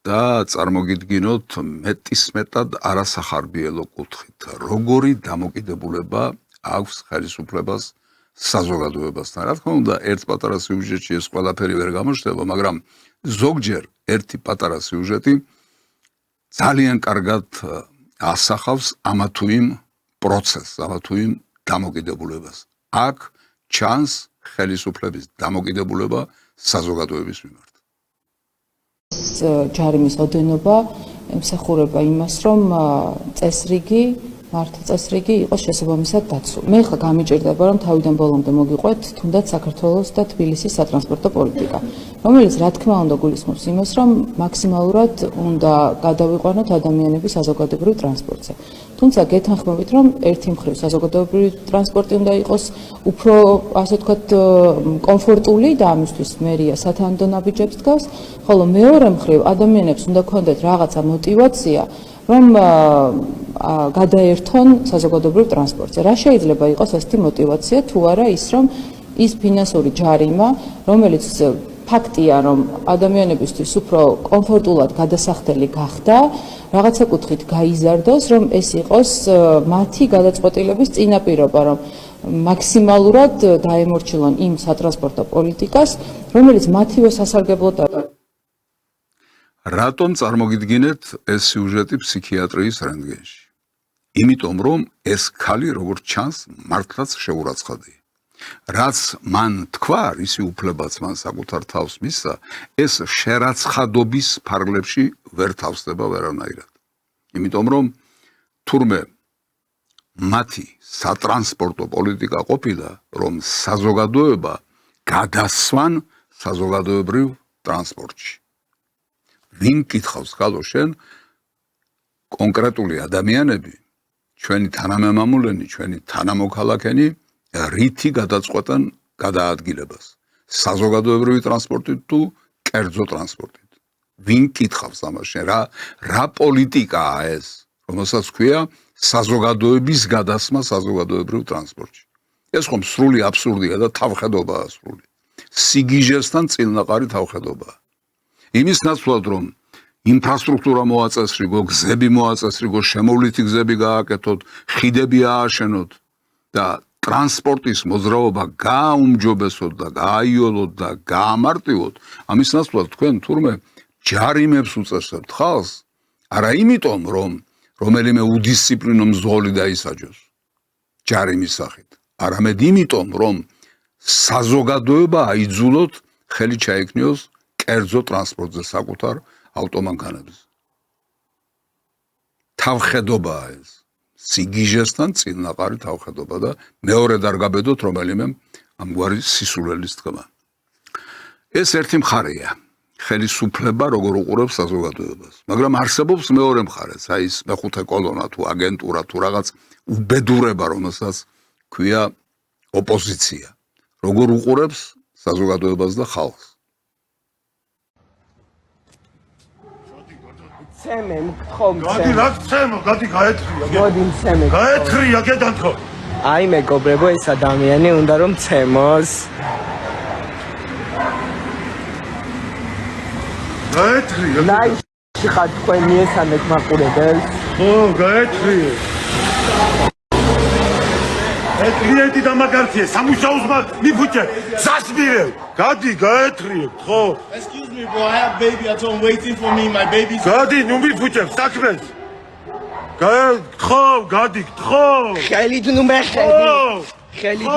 Speaker 2: და წარმოგიდგინოთ მეტისმეტად არასახარბიელო კუთხით, როგორი დამოკიდებულება აქვს ხელისუფლებას საზოგადოებასთან. რა თქმა უნდა, ერთ პატარა სიუჟეტში ეს ყველაფერი ვერ გამოჩნდება, მაგრამ ზოგჯერ ერთი პატარა სიუჟეტი ძალიან კარგად ასახავს ამა თუ იმ პროცესს, ამა თუ იმ დამოკიდებულებას. აქ ჩანს ხელისუფლების დამოკიდებულება საზოგადოების მიმართ.
Speaker 15: ჯარიმის ოდენობა ემსახურება იმას, რომ წესრიგი, მართა წესრიგი იყოს შესაბამისად დაცული. მე ხა გამიჭირდება, რომ თავიდან ბოლომდე მოგიყვეთ თუნდაც საქართველოს და თბილისის სატრანსპორტო პოლიტიკა, რომელიც რა თქმა უნდა გულისხმობს იმას, რომ მაქსიმალურად უნდა გადავიყვანოთ ადამიანები საზოგადოებრივ ტრანსპორტზე. თუმცა გეთანხმებით, რომ ერთი მხრივ საზოგადოებრივი ტრანსპორტი უნდა იყოს უფრო, ასე ვთქვათ, კომფორტული და ამისთვის მერია სათანადო ნაბიჯებს დგას, ხოლო მეორე მხრივ ადამიანებს უნდა ქონდეთ რაღაცა мотиваცია, რომ გადაერთონ საზოგადოებრივ ტრანსპორტზე. რა შეიძლება იყოს ასეთი мотиваცია, თუ არა ის, რომ ის ფინანსური ჯარიმა, რომელიც ფაქტია, რომ ადამიანებისთვის უფრო კომფორტულად გადასახდელი გახდა, რაღაცა კუთხით გაიზარდოს, რომ ეს იყოს მათი გადაწყვეტილების წინაპირობა, რომ მაქსიმალურად დაემორჩილონ იმ სატრანსპორტო პოლიტიკას, რომელიც მათივე სასარგებლოდ არის.
Speaker 2: რატომ წარმოგიდგინეთ ეს სიუჟეტი ფსიქიატრიის რენტგენში? იმიტომ რომ ეს ქალი როგორც ჩანს მართლაც შეურაცხადია. რაც მან თქვა, ისი უფლებაც მან საკუთარ თავს მისცა, ეს შერაცხადობის ფარგლებში ვერ თავსდება ვერანაირად. იმიტომ რომ თურმე მათი სატრანსპორტო პოლიტიკა ყოფილა, რომ საზოგადოება გადასვან საზოგადოებრივ ტრანსპორტში. ვინ კითხავს ხალო შენ კონკრეტული ადამიანები, ჩვენი თანამემამულენი, ჩვენი თანამოქალაქენი რითი გადაწყვეტენ გადაადგილებას საზოგადოებრივი ტრანსპორტით თუ კერძო ტრანსპორტით. ვინ კითხავს ამაში რა პოლიტიკაა ეს რომელსაც ქვია საზოგადოების გადასმა საზოგადოებრივ ტრანსპორტში ეს ხომ სრული აბსურდია და თავხედობაა სრული სიგიჟესთან წილნაყარი თავხედობაა იმის ნაცვლად რომ ინფრასტრუქტურა მოაწესრიგო გზები მოაწესრიგო შემოვლითი გზები გააკეთოთ ხიდები ააშენოთ და ტრანსპორტის მოძრაობა გააუმჯობესოთ და გააიოლოთ და გაამარტივოთ ამის ნაცვლად თქვენ თურმე ჯარიმებს უწესებთ ხალხს არა იმიტომ რომ რომელიმე უდისციპლინო მძღოლი დაისაჯოს ჯარიმის სახით არამედ იმიტომ რომ საზოგადოება აიძულოთ ხელი ჩაექნიოს კერძო ტრანსპორტზე საკუთარ ავტომანქანებზე თავხედობაა ეს სიგიჟესთან წილნაყარი თავხედობა და მეორე დარგაბედოთ რომელიმე ამგვარი სისულელის თქმა ეს ერთი მხარეა ხელისუფლება როგორ უყურებს საზოგადოებას მაგრამ არსებობს მეორე მხარეც აი ეს მეხუთე კოლონა თუ აგენტურა თუ რაღაც უბედურება რომელსაც ქვია ოპოზიცია როგორ უყურებს საზოგადოებას და ხალხს
Speaker 12: ცემე მქხომ გადი რა ცემო გადი გაეთრია მოდი მცემე გაეთრია გედანთხო აი მეგობრებო ეს ადამიანი უნდა რომ ცემოს გაეთრია ნაიში ხარ თქვენ მიესალმეთ მაყურებელს ხო გაეთრია ეს კლიენტი დამაგარციე სამუშაოს მიფუჭე სასმირე გადი გაეთრიე ხო Excuse me bro I have baby at home waiting for me my baby გადი ნუ მიფუჭე საქმეს ხო გადი ხო ხელით ნუ მეხები ხელით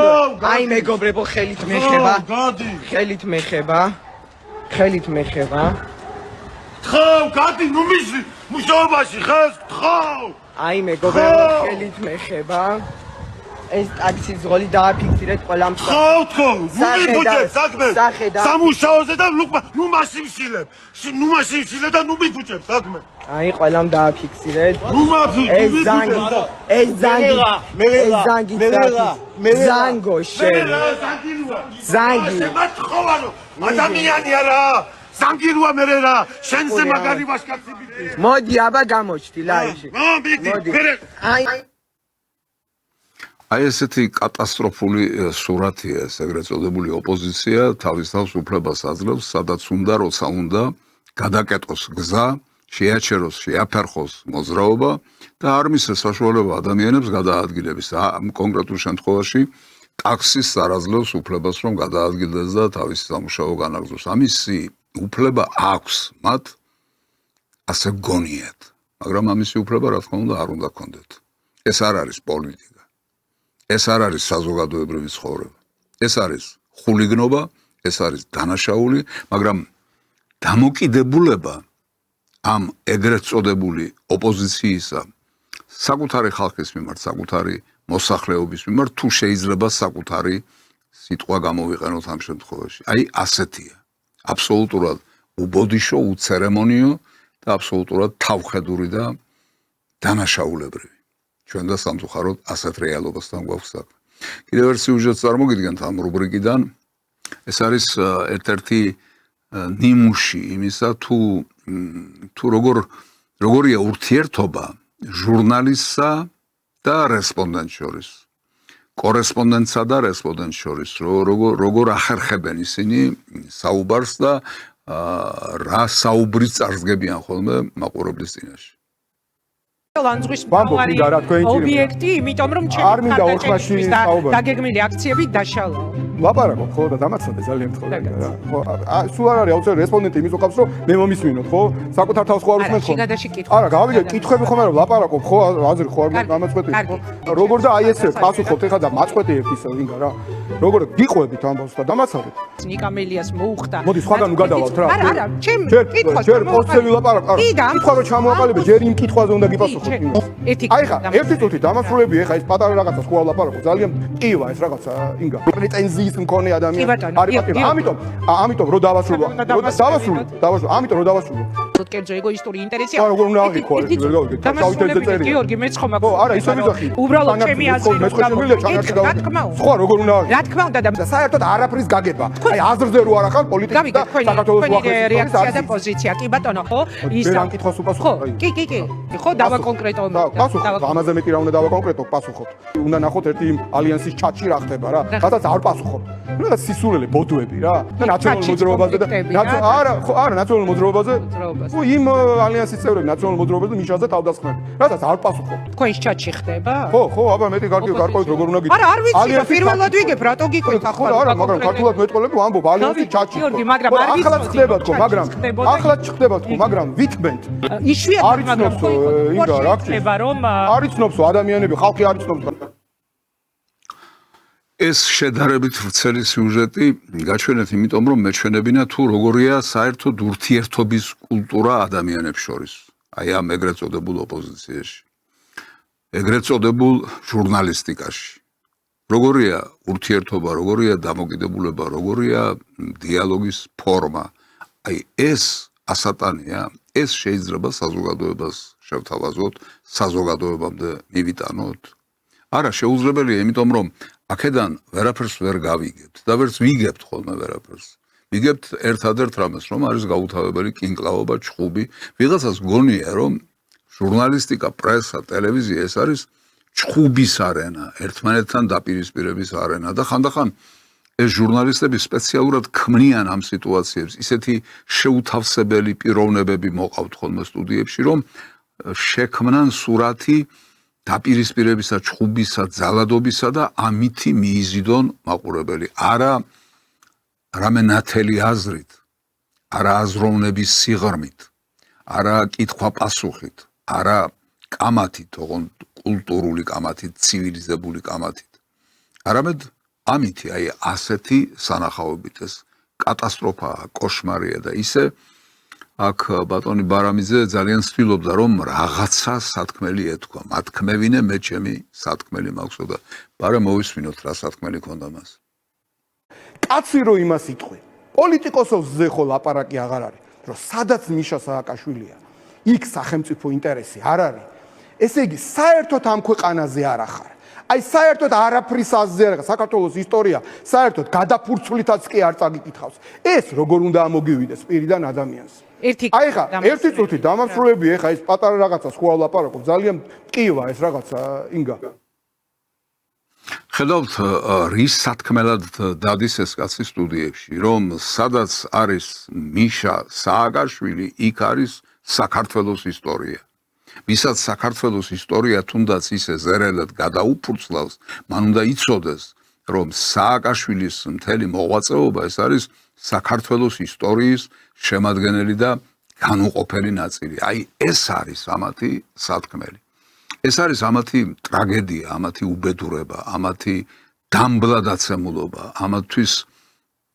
Speaker 12: აი მეგობრებო ხელით მეხება გადი ხელით მეხება ხო გადი ნუ მისვი მუშაობაში ხეს ხო აი მეგობრებო ხელით მეხება ეს ტაქსის ზღოლი დააფიქსირეთ ყველა მსახ ხო თქო ნუ მიფუჭებ საქმეს სამუშაოზე და ნუ მასიმშილებ და ნუ მიფუჭებ საქმე აი ყველამ დააფიქსირეთ ნუ ეს ზანგი ზანგო შენ ზანგი შემატხოვარო ადამიანი არა ზანგირუა მერე რა შენზე მაგარი ვაშკაცი მოდი აბა გამოჩდი ლაიში მოდი აი
Speaker 2: აი ესეთი კატასტროფული სურათია ეს ეგრეთ წოდებული ოპოზიცია თავის თავს უფლებას აძლევს სადაც უნდა როცა უნდა გადაკეტოს გზა შეაჩეროს შეაფერხოს მოძრაობა და არ მისცეს საშუალება ადამიანებს გადაადგილების ამ კონკრეტულ შემთხვევაში ტაქსის არ აძლევს უფლებას რომ გადაადგილდეს და თავისი სამუშაო განაგრძოს ამისი უფლება აქვს მათ ასე გონიათ მაგრამ ამისი უფლება რა თქმა უნდა არ უნდა ქონდეთ ეს არ არის პოლიტიკა ეს არ არის საზოგადოებრივი ცხოვრება ეს არის ხულიგნობა ეს არის დანაშაული მაგრამ დამოკიდებულება ამ ეგრეთ წოდებული ოპოზიციისა საკუთარი ხალხის მიმართ საკუთარი მოსახლეობის მიმართ თუ შეიძლება საკუთარი სიტყვა გამოვიყენოთ ამ შემთხვევაში აი ასეთია აბსოლუტურად უბოდიშო უცერემონიო და აბსოლუტურად თავხედური და დანაშაულებრივი ჩვენ და სამწუხაროდ ასეთ რეალობასთან გვაქვს საქმე. კიდევ ერთ სიუჟეტს წარმოგიდგენთ ამ რუბრიკიდან. ეს არის ერთ-ერთი ნიმუში იმისა თუ როგორია ურთიერთობა ჟურნალისტსა და რესპონდენტს შორის. კორესპონდენტსა და რესპონდენტს შორის როგორ ახერხებენ ისინი საუბარს და რა საუბრის წარსდგებიან ხოლმე მაყურებლის წინაშე.
Speaker 16: ლანძღვის მთავარი ობიექტი, იმიტომ რომ ჩემი ხარდაჭერის და დაგეგმილი აქციები დაშალა.
Speaker 11: ლაპარაკობ ხო და დამაცადე ძალიან თხოვნა რა. ხო სულ არ არის აუცილებელი რესპონდენტი იმის უყავს რომ მე მომისმინოთ ხო? საკუთარ თავს ხო არ უსმენთ ხო? არა, გავიგეთ, კითხვები ხომ არა ლაპარაკობ ხო? აზრი ხო არ გამაწყვეტი ხო? როგორ და აი ესე პასუხობთ ეხლა და მაწყობთ ერთის ვინგა რა. როგორ გიყვებით ამბავს და დამაცადეთ.
Speaker 16: ნიკამელიას მოუხდა.
Speaker 11: მოდი სხვაგან უგადავალთ რა.
Speaker 16: არა, ჩემ კითხვა
Speaker 11: ჯერ პოსტელი ლაპარაკ არა. კითხვა რომ ჩამოაყალიბე ჯერ იმ კითხვაზე უნდა გიპასუხოთ. აი ხა ერთი წუთი დამასრულებია ხა ეს პატარა რაღაცა სხვა ლაპარაკო ძალიან ტკივა ეს რაღაცა ინგა პრეტენზიის მქონე ადამიანი არის პატივი ამიტომ რო დავასრულო ამიტომ რო დავასრულო
Speaker 16: კერძო ეგოისტური ინტერესია.
Speaker 11: არა, როგორ უნდა აღიქვა ეს, ვერ გავიგე.
Speaker 16: დამასრულებელი გიორგი, მეც ხომ
Speaker 11: ხო, არა, ისე ვიძახი.
Speaker 16: უბრალოდ ჩემი აზრი
Speaker 11: რა თქმა უნდა. სხვა როგორ უნდა აღიქვა.
Speaker 16: რა თქმა უნდა
Speaker 11: და საერთოდ არაფრის გაგება. აი აზრზე რო არ ახალ პოლიტიკა და საქართველოს
Speaker 16: უახლოესი რეაქცია და პოზიცია. კი ბატონო, ხო? ის
Speaker 11: ამ კითხვას უპასუხოთ.
Speaker 16: კი. ხო, დავაკონკრეტო.
Speaker 11: ამაზე მეტი რა უნდა დავაკონკრეტო, პასუხოთ. უნდა ნახოთ ერთი ალიანსის ჩატში რა ხდება რა. სადაც არ პასუხობ. რა სისულელე ბოდოები რა. და ნაციონალურ მოძრაობაზე და არა, ნაციონალურ მოძრაობაზე. ო იმ ალიანსის წევრები ნაციონალურ მოძრაობაზე მიშაზე თავდასხმები. რადგან არ პასუხობ.
Speaker 16: თქვენს ჩატში ხდება?
Speaker 11: ხო, აბა მეტი გარკვევით როგორ უნდა გიქნა.
Speaker 16: არა, არ ვიცი, პირველად ვიგებ, რატო გიყვით ახლა?
Speaker 11: არა, მაგრამ ქართულად მეტყოლები ვამბობ ალიანსის ჩატში.
Speaker 16: გიორგი, მაგრამ არ ვიცი.
Speaker 11: ახლაც ხდება თქო, მაგრამ ვითქმენთ.
Speaker 16: იშვიათად, მაგრამ
Speaker 11: ინგა რა ხდება
Speaker 16: რომ
Speaker 11: არ იცნობსო ადამიანები, ხალხი არ იცნობს.
Speaker 2: ეს შედარებით ვრცელი სიუჟეტი გაჩვენეთ, იმიტომ რომ მეჩვენებინა თუ როგორია საერთოდ ურთიერთობის კულტურა ადამიანებს შორის. აი ამ ეგრეთ წოდებულ ოპოზიციაში, ეგრეთ წოდებულ ჟურნალისტიკაში. როგორია ურთიერთობა, როგორია დამოკიდებულება, როგორია დიალოგის ფორმა. აი ეს ასატანია, ეს შეიძლება საზოგადოებას შევთავაზოთ, საზოგადოებამდე მივიტანოთ. არა, შეუძლებელია, იმიტომ რომ აქედან ვერაფერს ვერ გავიგებთ და ვერც ვიგებთ ხოლმე ვერაფერს. ვიგებთ ერთადერთ რამეს, რომ არის გაუთავებელი კინკლაობა, ჩხუბი. ვიღაცას გონია, რომ ჟურნალისტიკა, პრესა, ტელევიზია ეს არის ჩხუბის არენა, ერთმანეთთან დაპირისპირების არენა და ხანდახან ეს ჟურნალისტები სპეციალურად ქმნიან ამ სიტუაციებს, ისეთი შეუთავსებელი პიროვნებები მოყავთ ხოლმე სტუდიებში, რომ შექმნან სურათი დაპირისპირებისა, ჩხუბისა, ძალადობისა და ამითი მიიზიდონ მაყურებელი. არა რამე ნათელი აზრით, არა აზროვნების სიღრმით, არა კითხვა-პასუხით, არა კამათით, ოღონდ კულტურული კამათით, ცივილიზებული კამათით. არამედ ამითი, აი ასეთი სანახაობით ეს კატასტროფაა, კოშმარია და ისე აქ ბატონი ბარამიძე ძალიან ცდილობდა რომ რაღაცა სათქმელი ეთქვა. მათქმევინე მე ჩემი სათქმელი მაქვს და ბარა მოვისმინოთ რა სათქმელი ქონდა მას.
Speaker 11: კაცი რო იმას იტყვი. პოლიტიკოსებზე ხო ლაპარაკი აღარ არის, რომ სადაც მიშა სააკაშვილია, იქ სახელმწიფო ინტერესი არ არის. ესე იგი, საერთოდ ამ ქვეყანაზე არ ახარ. აი საერთოდ არაფრის აზზე არ ახარ. საქართველოს ისტორია საერთოდ გადაფურცვლითაც კი არ წაგიკითხავს. ეს როგორ უნდა ამოგივიდეს პირიდან ადამიანს. აი ხა, ერთი წუთი დამასრულები, ეხა ეს პატარა რაღაცა სხვა ვლაპარაკობ, ძალიან ტკივა ეს რაღაცა, ინგა.
Speaker 2: ხედავთ, რის სათქმელად დადის ეს კაცი სტუდიებში, რომ სადაც არის მიშა სააკაშვილი, იქ არის საქართველოს ისტორია. ვისაც საქართველოს ისტორია თუნდაც ისე ზერელად გადაუფურცლავს, მან უნდა იცოდეს, რომ სააკაშვილის მთელი მოღვაწეობა ეს არის საქართველოს ისტორიის შემადგენელი და განუყოფელი ნაწილი. აი ეს არის ამათი სათქმელი. ეს არის ამათი ტრაგედია, ამათი უბედურება, ამათი დამბლადაცემულობა, ამათთვის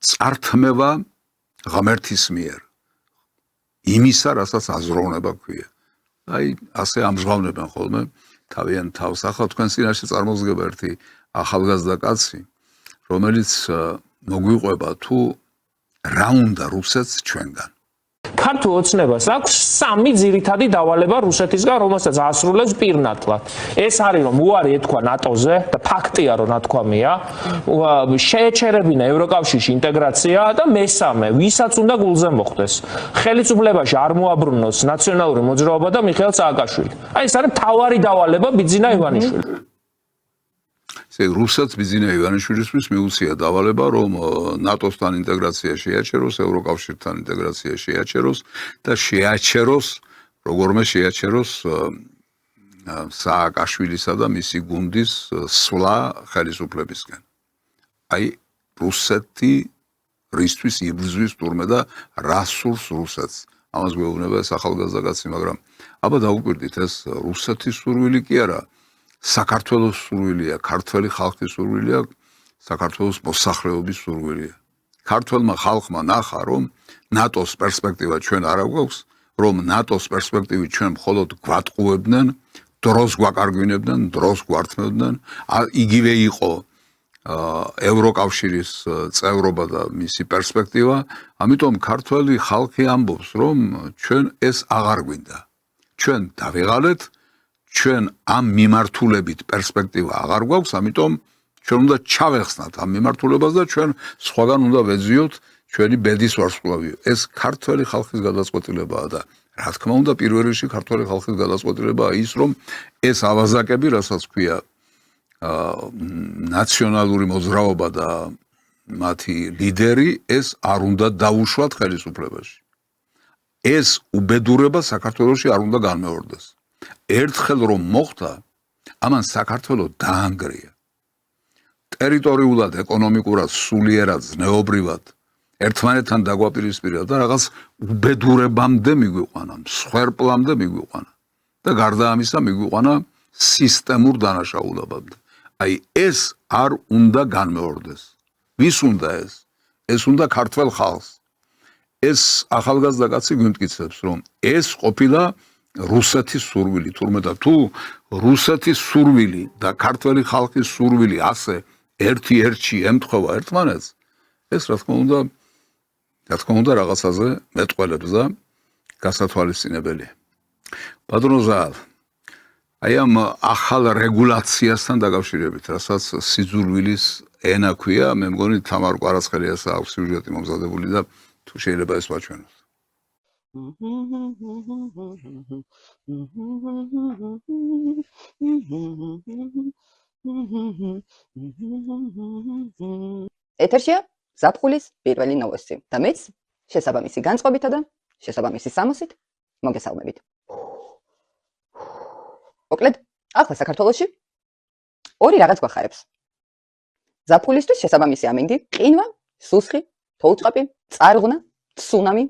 Speaker 2: წართმევა ღმერთის მიერ. იმისა, რასაც აზროვნება ქვია. აი ასე ამჟღავნებენ ხოლმე თავიანთ თავს. ახლა თქვენ წინაშე წარმოგდგება ერთი ახალგაზრდა კაცი, რომელიც მოგვიყვება თუ რა უნდა რუსეთს ჩვენგან.
Speaker 17: ქართულ ოცნებას აქვს სამი ძირითადი დავალება რუსეთისგან, რომელსაც ასრულებს პირნათლად. ეს არის რომ უარი ეთქვა ნატოზე და ფაქტია რომ ნათქვამია, შეეჩერებინა ევროკავშირში ინტეგრაცია და მესამე, ვისაც უნდა გულზე მოხვდეს. ხელისუფლებაში არ მოაბრუნოს ნაციონალური მოძრაობა და მიხეილ სააკაშვილი. აი ეს არის მთავარი დავალება ბიძინა ივანიშვილის.
Speaker 2: რუსეთს ბიძინა ივანიშვილისთვის მიუცია დავალება, რომ ნატოსთან ინტეგრაცია შეაჩეროს, ევროკავშირთან ინტეგრაცია შეაჩეროს და შეაჩეროს, როგორმე შეაჩეროს სააკაშვილისა და მისი გუნდის სვლა ხელისუფლებისკენ. აი რუსეთი რისთვის იბრძვის თურმე და რა სურს რუსეთს. ამას გვეუბნება ეს ახალგაზრდა კაცი, მაგრამ აბა დაუკვირდით, ეს რუსეთის სურვილი კი არა. საქართველოს სურვილია, ქართველი ხალხის სურვილია, საქართველოს მოსახლეობის სურვილია. ქართველმა ხალხმა ნახა, რომ ნატოს პერსპექტივა ჩვენ არ აქვს, რომ ნატოს პერსპექტივით ჩვენ მხოლოდ გვატყუებდნენ, დროს გვაკარგვინებდნენ, დროს გვართმევდნენ. იგივე იყო ევროკავშირის წევრობა და მისი პერსპექტივა, ამიტომ ქართველი ხალხი ამბობს, რომ ჩვენ ეს აღარ გვინდა. ჩვენ დავიღალეთ, ჩვენ ამ მიმართულებით პერსპექტივა აღარ გვაქვს, ამიტომ ჩვენ უნდა ჩავეხსნათ ამ მიმართულებას და ჩვენ სხვაგან უნდა ვეძიოთ ჩვენი ბედის ვარსკვლავი. ეს ქართველი ხალხის გადაწყვეტილებაა და რა თქმა უნდა პირველ რიგში ქართველი ხალხის გადაწყვეტილებაა ის, რომ ეს ავაზაკები, რასაც ქვია ნაციონალური მოძრაობა და მათი ლიდერი, ეს არ უნდა დაუშვათ ხელისუფლებაში. ეს უბედურება საქართველოში არ უნდა განმეორდეს. ერთხელ რომ მოხდა, ამან საქართველო დაანგრია. ტერიტორიულად, ეკონომიკურად, სულიერად, ზნეობრივად ერთმანეთთან დაგვაპირისპირა და რაღაც უბედურებამდე მიგვიყვანა, მსხვერპლამდე მიგვიყვანა და გარდა ამისა მიგვიყვანა სისტემურ დანაშაულებამდე. აი ეს არ უნდა განმეორდეს. ვის უნდა ეს? ეს უნდა ქართველ ხალხს. ეს ახალგაზრდა კაცი გვიმტკიცებს, რომ ეს ყოფილა რუსეთის სურვილი, თურმე და თუ რუსეთის სურვილი და ქართველი ხალხის სურვილი ასე ერთ-ერთში ემთხვევა ერთმანეთს, ეს რა თქმა უნდა რაღაცაზე მეტყველებს და გასათვალისწინებელია. ბატონო ზაალ, აი ამ ახალ რეგულაციასთან დაკავშირებით, რასაც სიძულვილის ენა ქვია, მე მგონი თამარ კვარაცხელიას აქვს სიუჟეტი მომზადებული და თუ შეიძლება ეს ვაჩვენოთ.
Speaker 18: ეთერშია ზაფხულის პირველი ნოვოსტი და მეც შესაბამისი განწყობითა და შესაბამისი სამოსით მოგესალმებით. მოკლედ, ახლა საქართველოში ორი რაღაც გვახარებს. ზაფხულისთვის შესაბამისი ამინდი, ყინვა, სუსხი, თოუწყაპი, წარღუნა, ცუნამი,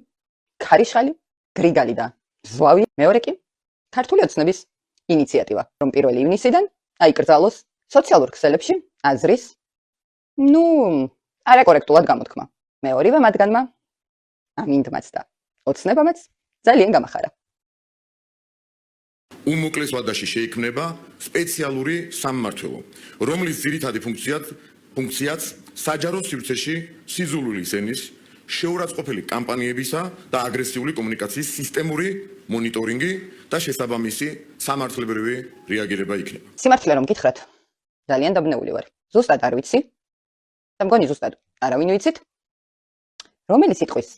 Speaker 18: ქარიშხალი, გრიგალი და ზვავი. მეორე კი ქართული ოცნების ინიციატივა, რომ 1 ივნისიდან აიკრძალოს სოციალურ ქსელებში აზრის, არაკორექტულად გამოთქმა. მეორივე მათგანმა ამინდმაც და ოცნებამაც ძალიან გამახარა.
Speaker 13: უმოკლეს ვადაში შეიქმნება სპეციალური სამმართველო, რომლის ძირითადი ფუნქციაც საჯარო სივრცეში სიზულვილის ენის შეურაცხყოფელი კამპანიებისა და აგრესიული კომუნიკაციის სისტემური მონიტორინგი და შესაბამისი სამართლებრივი რეაგირება იქნება.
Speaker 18: სიმართლე რომ გითხრათ, ძალიან დაბნეული ვარ. ზუსტად არ ვიცი და მგონი ზუსტად არავინ ვიცით, რომელი სიტყვის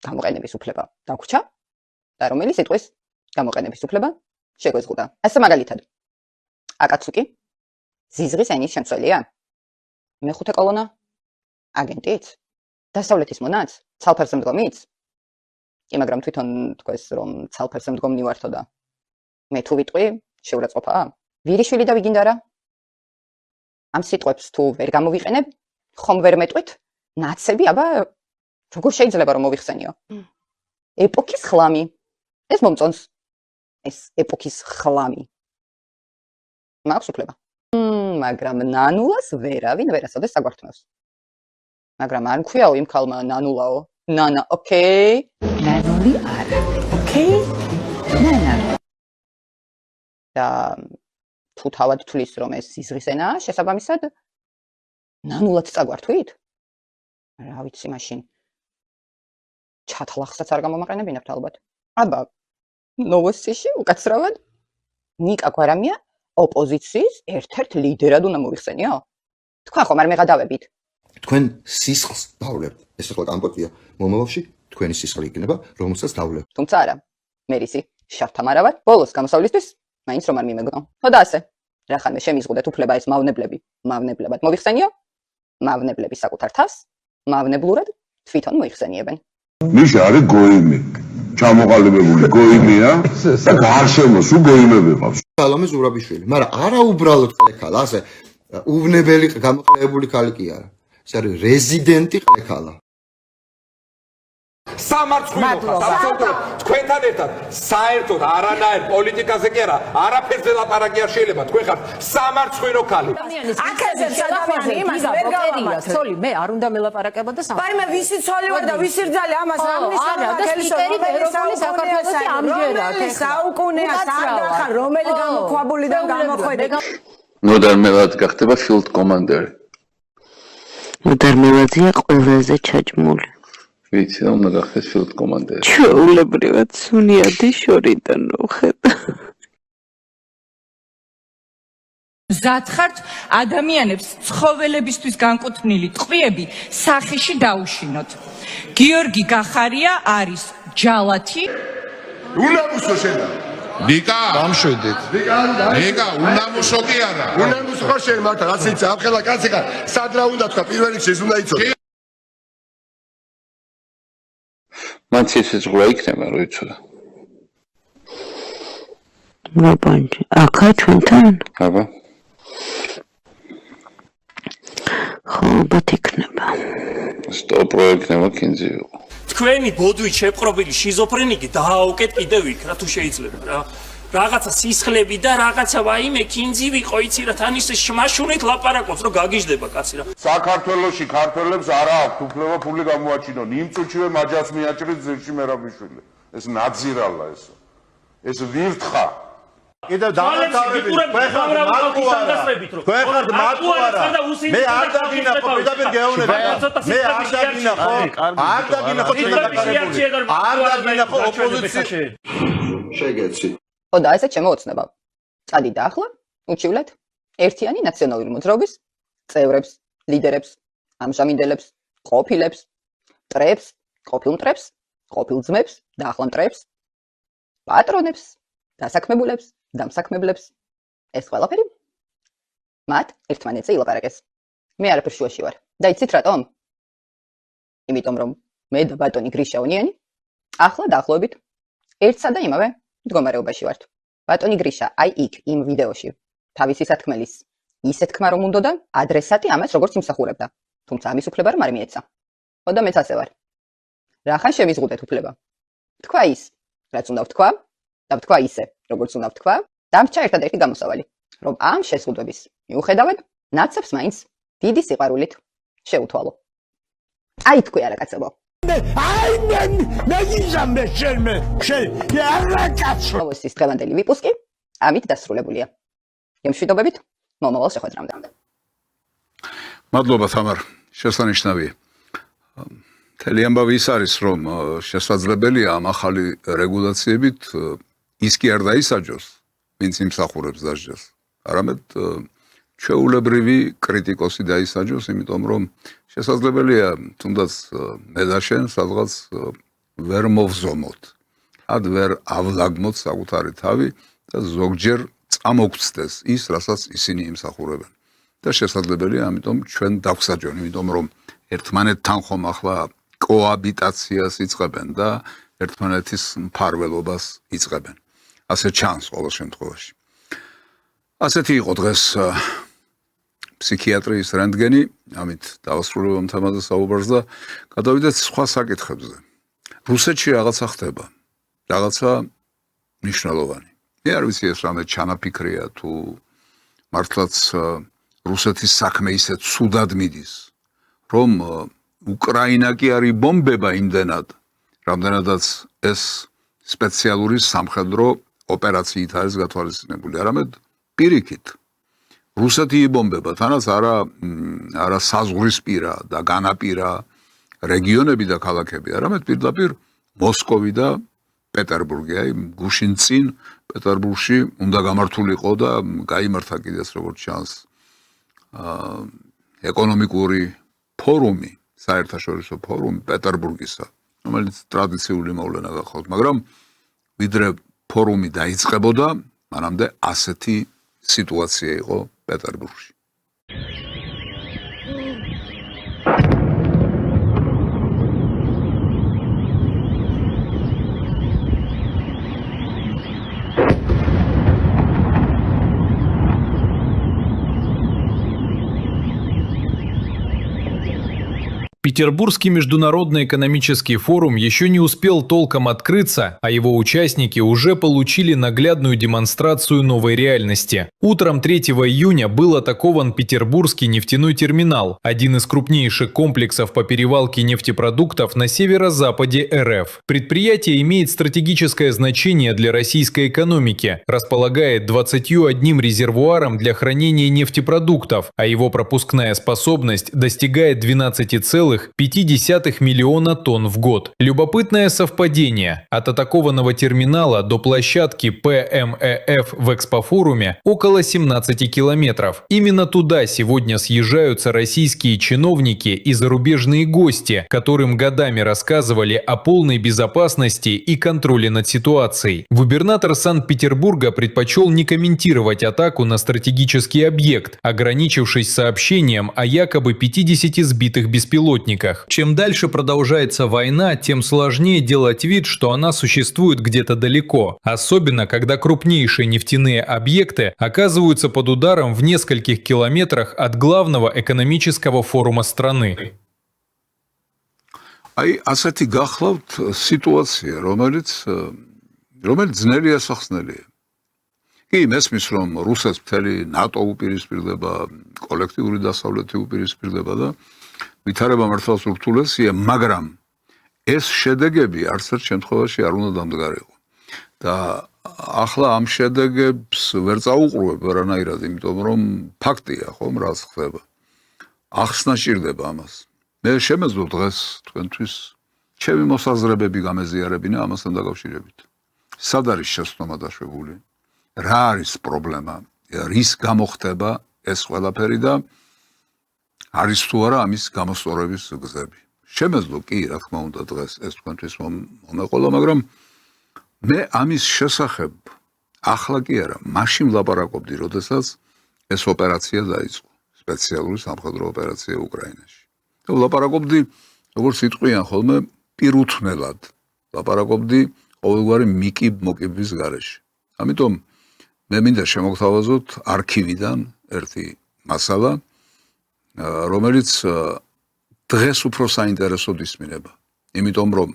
Speaker 18: გამოყენების უფლება დაგვრჩა და რომელი სიტყვის გამოყენების უფლება შეგვეზღუდა. ასე მაგალითად, აკაცუკი ზიზღის ენის შემცველია, მეხუთე კოლონა აგენტიც, დასავლეთის მონაც, ცალფერზე მდგომიც, კი მაგრამ თვითონ თქვეს რომ ცალფერზე მდგომნი ვართო და მე თუ ვიტყვი, შეურაცხყოფაა. ვირიშვილი და ვიგინდარა? ამ სიტყვებს თუ ვერ გამოვიყენებ, ხომ ვერ მეტყვით? ნაცები, აბა როგორ შეიძლება რომ მოვიხსენიო? ეპოქის ხლამი. ეს მომწონს. ეს ეპოქის ხლამი. მაქვს უფლება. მაგრამ ნანულას ვერავინ ვერასოდეს საგვართმევს. მაგრამ არ მქვიაო იმ ქალმა ნანულაო. ნანა, ოკეი. ნანული არა. ოკეი? ნანა. და თუ თავად თulis რომ ეს სიზღის ენაა, შესაბამისად ნანულად წაგვართვით? რა ვიცი მაშინ. ჩათლახსაც არ გამომაყენებინებთ ალბათ. აბა ნოვოსტიში უკაცრავად ნიკა გვარამია ოპოზიციის ერთ-ერთ ლიდერად უნდა მოვიხსენიო? თქვენ ხომ არ მეღადავებით?
Speaker 19: თქვენ სისხლს დავლებთ. ეს ახლა კამპოტია. მომავალში თქვენი სისხლი იქნება, რომელსაც დავლებთ.
Speaker 18: თუმცა არა. მერისი შავთამარავად ბოლოს გამოსავლისთვის მაინც რომ არ მიმეგნო. ხო და ასე. რახანმე შემიზღუდეთ უფლება ეს მავნებლებად მოვიხსენიო? მავნებლები საკუთარ თავს მავნებლურად თვითონ მოიხსენიებენ.
Speaker 20: მიშა არის გოიმი. ჩამოყალიბებული გოიმია და გარშემოს უგოიმები ყავს.
Speaker 19: ალამე ზურაბიშვილი, მაგრამ არა უბრალოდ ყლექალა, ასე უვნებელი გამოყენებული ქალი კი არა. ეს არის რეზიდენტი ყლექალა.
Speaker 21: სამარცხვინო აბსოლუტურად თქვენთან ერთად საერთოდ არანაირ პოლიტიკაზე კი არა, არაფერზე ლაპარაკი არ შეიძლება. თქვენ ხართ სამარცხვინო ქალი.
Speaker 22: აქაზე ადამიანი იმას ვერ გავამართლებ. ცოლი, მე არ უნდა მელაპარაკებოდა სამარცხვინო. ბაიმე, ვისი ცოლი ვარ და ვისი რძალი ამას არ ნიშნავს. და სპიკერი ეროვნული საქართველოსი ამჯერად საუკუნეა სანდახა, რომელი გამოქვაბულიდან გამოხვედა.
Speaker 23: მოდერნულად გახდება field commander.
Speaker 1: მუდარმელაძეა ყველაზე ჩაჭმული.
Speaker 3: ვიცი რომ უნდა გახდეს ფილდკომანდერი.
Speaker 1: ჩვეულებრივად სუნიადი შორიდან ვხედა.
Speaker 23: მზად ხართ ადამიანებს ცხოველებისთვის განკუთვნილი ტყვიები სახეში დაუშინოთ. გიორგი გახარია არის ჯალათი.
Speaker 20: უნამუსო შედა. ნიკა
Speaker 24: დამშვიდეთ.
Speaker 20: ნიკა უნამუსო კი არა.
Speaker 24: უნამუსო ხარ შენ მართა რაც იცი ამხელა კაცი ხარ. სად რა უნდა თქვა პირველ რიგში ეს უნდა იცოდე.
Speaker 3: მან ცეცხლი ზღვა იქნება რო იცოდა.
Speaker 1: მაპანჯი ახლა ჩვენთან?
Speaker 3: აბა.
Speaker 1: ხო, ბათ იქნება.
Speaker 3: სტოპ პროექტება კინძი იყო.
Speaker 25: თქვენი ბოდვით შეპყრობილი შიზოფრენიკი დააოკეთ კიდევ იქ რა თუ შეიძლება რა. რაღაცა სისხლები და რაღაცა ვაიმე კინძი ვიყო იცი რა თან ისე შმაშუნით ლაპარაკობს რომ გაგიჟდება კაცი რა.
Speaker 20: საქართველოში ქართველებს არა აქვთ უფლება ფული გამოაჩინონ. იმ წუთშივე მაჯას მიაჭრით ზირში მერაბიშვილი. ეს ნაძირალა ესო. ეს ვირთხა.
Speaker 24: კიდევ დამთავრებით ხეხარ მარტო არა მე არ დაგინახო პირდაპირ გეუბნება მე არ დაგინახო არ დაგინახო არ დაგინახო ოპოზიციაში
Speaker 18: შეგეცი ხო და ესე შემოოცნება წადი და ახლა უჩივლეთ ერთიანი ნაციონალური მოძრაობის წევრებს ლიდერებს ამჟამინდელებს ყოფილებს მტრებს ყოფილ მტრებს ყოფილ ძმებს და ახლა მტრებს პატრონებს დასაქმებულებს დამსაქმებლებს ეს ყველაფერი მათ ერთმანეთზე ილაპარაკეს. მე არაფერ შუაში ვარ. და იცით რატომ? იმიტომ რომ მე და ბატონი გრიშაონიანი ახლა დაახლოებით ერთსა და იმავე მდგომარეობაში ვართ. ბატონი გრიშა აი იქ იმ ვიდეოში თავისი სათქმელის ისე თქმა რომ უნდა და ადრესატი ამას როგორც იმსახურებდა. თუმცა ამის უფლება რომ არ მიეცა. ხო და მეც ასე ვარ. რახან შემიზღუდეთ უფლება? თქვა ის, რაც უნდა ვთქვა და ვთქვა ისე, როგორც უნდა ვთქვა, დამრჩა ერთადერთი გამოსავალი, რომ ამ შეზღუდვების მიუხედავად, ნაცებს მაინც დიდი სიყვარულით შეუთვალო. აი თქვი არა კაცებო.
Speaker 24: აი მე გიზამე შენ
Speaker 18: ის დღევანდელი ვიპუსკი ამით დასრულებულია. გემშვიდობებით, მომავალ შეხვედრამდე.
Speaker 2: მადლობა თამარ, შესანიშნავია. მთელი ამბავი ის არის, რომ შესაძლებელია ამ ახალი რეგულაციებით ის კი არ დაისაჯოს, ვინც იმსახურებს დასჯას. არამედ ჩვეულებრივი კრიტიკოსი დაისაჯოს, იმიტომ რომ შესაძლებელია თუნდაც მე და შენ სადღაც ვერ მოვზომოთ. ad ვერ ავლაგმოთ საკუთარი თავი და ზოგჯერ წამოგცდეს ის, რასაც ისინი იმსახურებენ. და შესაძლებელია, ამიტომ ჩვენ დავსაჯონ, იმიტომ რომ ერთმანეთთან ხომ ახლა კოაბიტაციას იწყებენ და ერთმანეთის მფარველობას იწყებენ. ასე ჩანს ყოველ შემთხვევაში. ასეთი იყო დღეს ფსიქიატრიის რენტგენი, ამით დავასრულებამ თემაზე საუბარს და გადავიდეთ სხვა საკითხებზე. რუსეთში რაღაცა ხდება, რაღაცა მნიშვნელოვანი. მე არ ვიცი ეს რამე ჩანაფიქრია თუ მართლაც რუსეთის საქმე ისე ცუდად მიდის, რომ უკრაინა კი არის ბომბება იმდენად, რამდენადაც ეს სპეციალური სამხედრო ოპერაციით არის გათვალისწინებული. არამედ პირიქით. რუსეთი იბომბება, თანაც არა საზღვრისპირა და განაპირა რეგიონები და ქალაქები, არამედ პირდაპირ მოსკოვი და პეტერბურგი. აი გუშინ წინ პეტერბურგში უნდა გამართულიყო და გაიმართა კიდეც როგორც ჩანს ეკონომიკური ფორუმი, საერთაშორისო ფორუმი პეტერბურგისა, რომელიც ტრადიციული მოვლენა გახლავთ, მაგრამ ვიდრე ფორუმი დაიწყებოდა, მანამდე ასეთი სიტუაცია იყო პეტერბურგში.
Speaker 4: Петербургский международный экономический форум еще не успел толком открыться, а его участники уже получили наглядную демонстрацию новой реальности. Утром 3 июня был атакован Петербургский нефтяной терминал, один из крупнейших комплексов по перевалке нефтепродуктов на северо-западе РФ. Предприятие имеет стратегическое значение для российской экономики, располагает 21 резервуаром для хранения нефтепродуктов, а его пропускная способность достигает 12,5 миллиона тонн в год. Любопытное совпадение. От атакованного терминала до площадки ПМЭФ в экспофоруме около 17 километров. Именно туда сегодня съезжаются российские чиновники и зарубежные гости, которым годами рассказывали о полной безопасности и контроле над ситуацией. Губернатор Санкт-Петербурга предпочел не комментировать атаку на стратегический объект, ограничившись сообщением о якобы 50 сбитых беспилотниках. Чем дальше продолжается война, тем сложнее делать вид, что она существует где-то далеко, особенно когда крупнейшие нефтяные объекты оказываются под ударом в нескольких километрах от главного экономического форума страны.
Speaker 2: აი ასეთი გახლავთ სიტუაცია, რომელიც ძნელია სახსნელია. კი, მესმის რომ რუსეთს მთელი ნატო უპირისპირდება, კოლექტიური დასავლეთი უპირისპირდება და ვითარება მართლაც ურთულესია, მაგრამ ეს შედეგები არც ერთ შემთხვევაში არ უნდა დამდგარიყო. და ახლა ამ შედეგებს ვერ წაუყურებ ვერანაირად, იმიტომ რომ ფაქტია, ხომ, რაც ხდება. ახსნა სჭირდება ამას. მე შემეძლო დღეს თქვენთვის ჩემი მოსაზრებები გამეზიარებინა ამასთან დაკავშირებით. სად არის შეცდომა დაშვებული? რა არის პრობლემა? რის გამო ხდება ეს ყველაფერი და არის თუ არა ამის გამოსწორების გზები? შემეძლო კი, რა თქმა უნდა, დღეს ეს თქვენთვის მომეყოლა, მაგრამ მე ამის შესახებ ახლა კი არა, მაშინ ვლაპარაკობდი, როდესაც ეს ოპერაცია დაიწყო, სპეციალური სამხედრო ოპერაცია უკრაინაში. ვლაპარაკობდი, როგორც იტყვიან ხოლმე, პირუთვნელად. ვლაპარაკობდი ყოველგვარი მოკიბის გარეშე. ამიტომ მე მინდა შემოგთავაზოთ არქივიდან ერთი მასალა, რომელიც დღეს უფრო საინტერესოდ ისმინება. იმიტომ რომ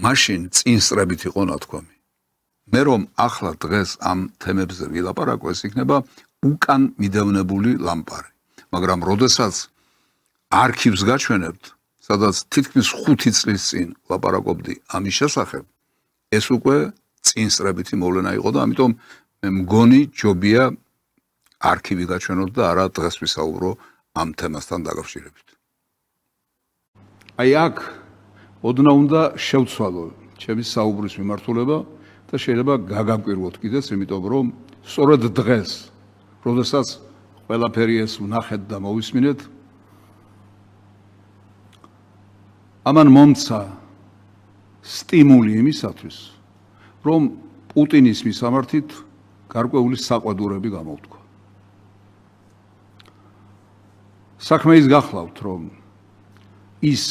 Speaker 2: მაშინ წინსწრებით იყო ნათქვამი. მე რომ ახლა დღეს ამ თემებზე ვილაპარაკო, ეს იქნება უკან მიდევნებული ლამპარი. მაგრამ როდესაც არქივს გაჩვენებთ, სადაც თითქმის 5 წლის წინ ვლაპარაკობდი ამის შესახებ, ეს უკვე წინსწრებითი მოვლენა იყო და ამიტომ მე მგონი ჯობია არქივი გაჩვენოთ და არა დღეს ვისაუბრო ამ თემასთან დაკავშირებით. აი აქ ოდნა უნდა შევცვალო ჩემი საუბრის მიმართულება და შეიძლება გაგაკვირვოთ კიდეც, იმიტომ რომ სწორედ დღეს, როდესაც ყველაფერი ეს ვნახეთ და მოვისმინეთ, ამან მომცა სტიმული იმისათვის, რომ პუტინის მისამართით გარკვეული საყვედურები გამოვთქვა. საქმე ის გახლავთ, რომ ის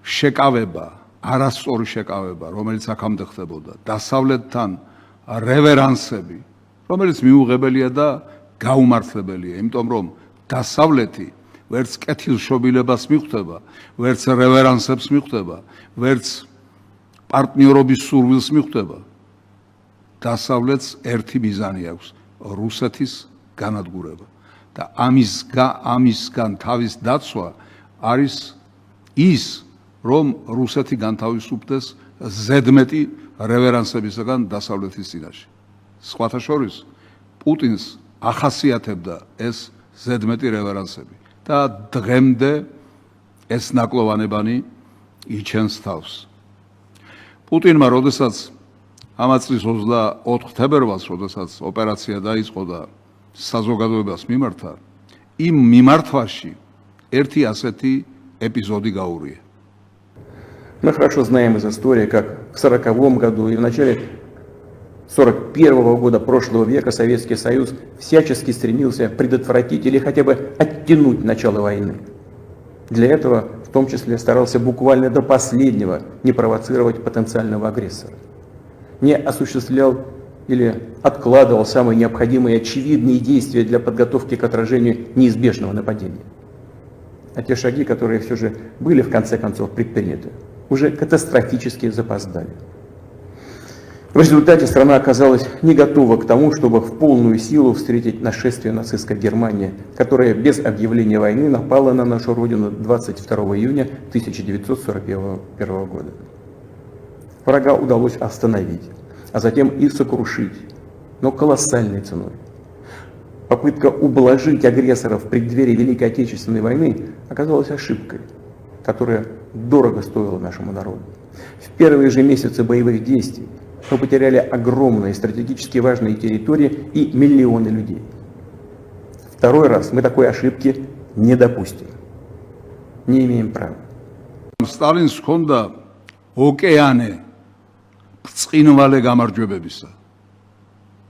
Speaker 2: შეკავება, არასწორი შეკავება, რომელიც აქამდე ხდებოდა, დასავლეთთან რევერანსები, რომელიც მიუღებელია და გაუმართლებელია, იმიტომ რომ დასავლეთი ვერც კეთილშობილებას მიხვდება, ვერც რევერანსებს მიხვდება, ვერც პარტნიორობის სურვილს მიხვდება. დასავლეთს ერთი მიზანი აქვს, რუსეთის განადგურება. და ამისგან თავის დაცვა არის ის, რომ რუსეთი განთავისუფლდეს ზედმეტი რევერანსებისგან დასავლეთის წინაშე. სხვათა შორის, პუტინს ახასიათებდა ეს ზედმეტი რევერანსები. და დღემდე ეს ნაკლოვანებანი იჩენს თავს. პუტინმა, როდესაც ამ წლის 24 თებერვალს, როდესაც ოპერაცია დაიწყო და საზოგადოებას მიმართა, იმ მიმართვაში ერთი ასეთი эпизоды Гаурия.
Speaker 5: Мы хорошо знаем из истории, как в 1940 году и в начале 1941 года прошлого века Советский Союз всячески стремился предотвратить или хотя бы оттянуть начало войны. Для этого в том числе старался буквально до последнего не провоцировать потенциального агрессора. Не осуществлял или откладывал самые необходимые и очевидные действия для подготовки к отражению неизбежного нападения. а те шаги, которые все же были в конце концов предприняты, уже катастрофически запоздали. В результате страна оказалась не готова к тому, чтобы в полную силу встретить нашествие нацистской Германии, которая без объявления войны напала на нашу родину 22 июня 1941 года. Врага удалось остановить, а затем и сокрушить, но колоссальной ценой. Попытка ублажить агрессора в преддверии Великой Отечественной войны оказалась ошибкой, которая дорого стоила нашему народу. В первые же месяцы боевых действий мы потеряли огромные стратегически важные территории и миллионы людей. Второй раз мы такой ошибки не допустим. Не имеем права.
Speaker 2: Сталинს ჰქონდა ოკეანე ბრწყინვალე გამარჯვებებისა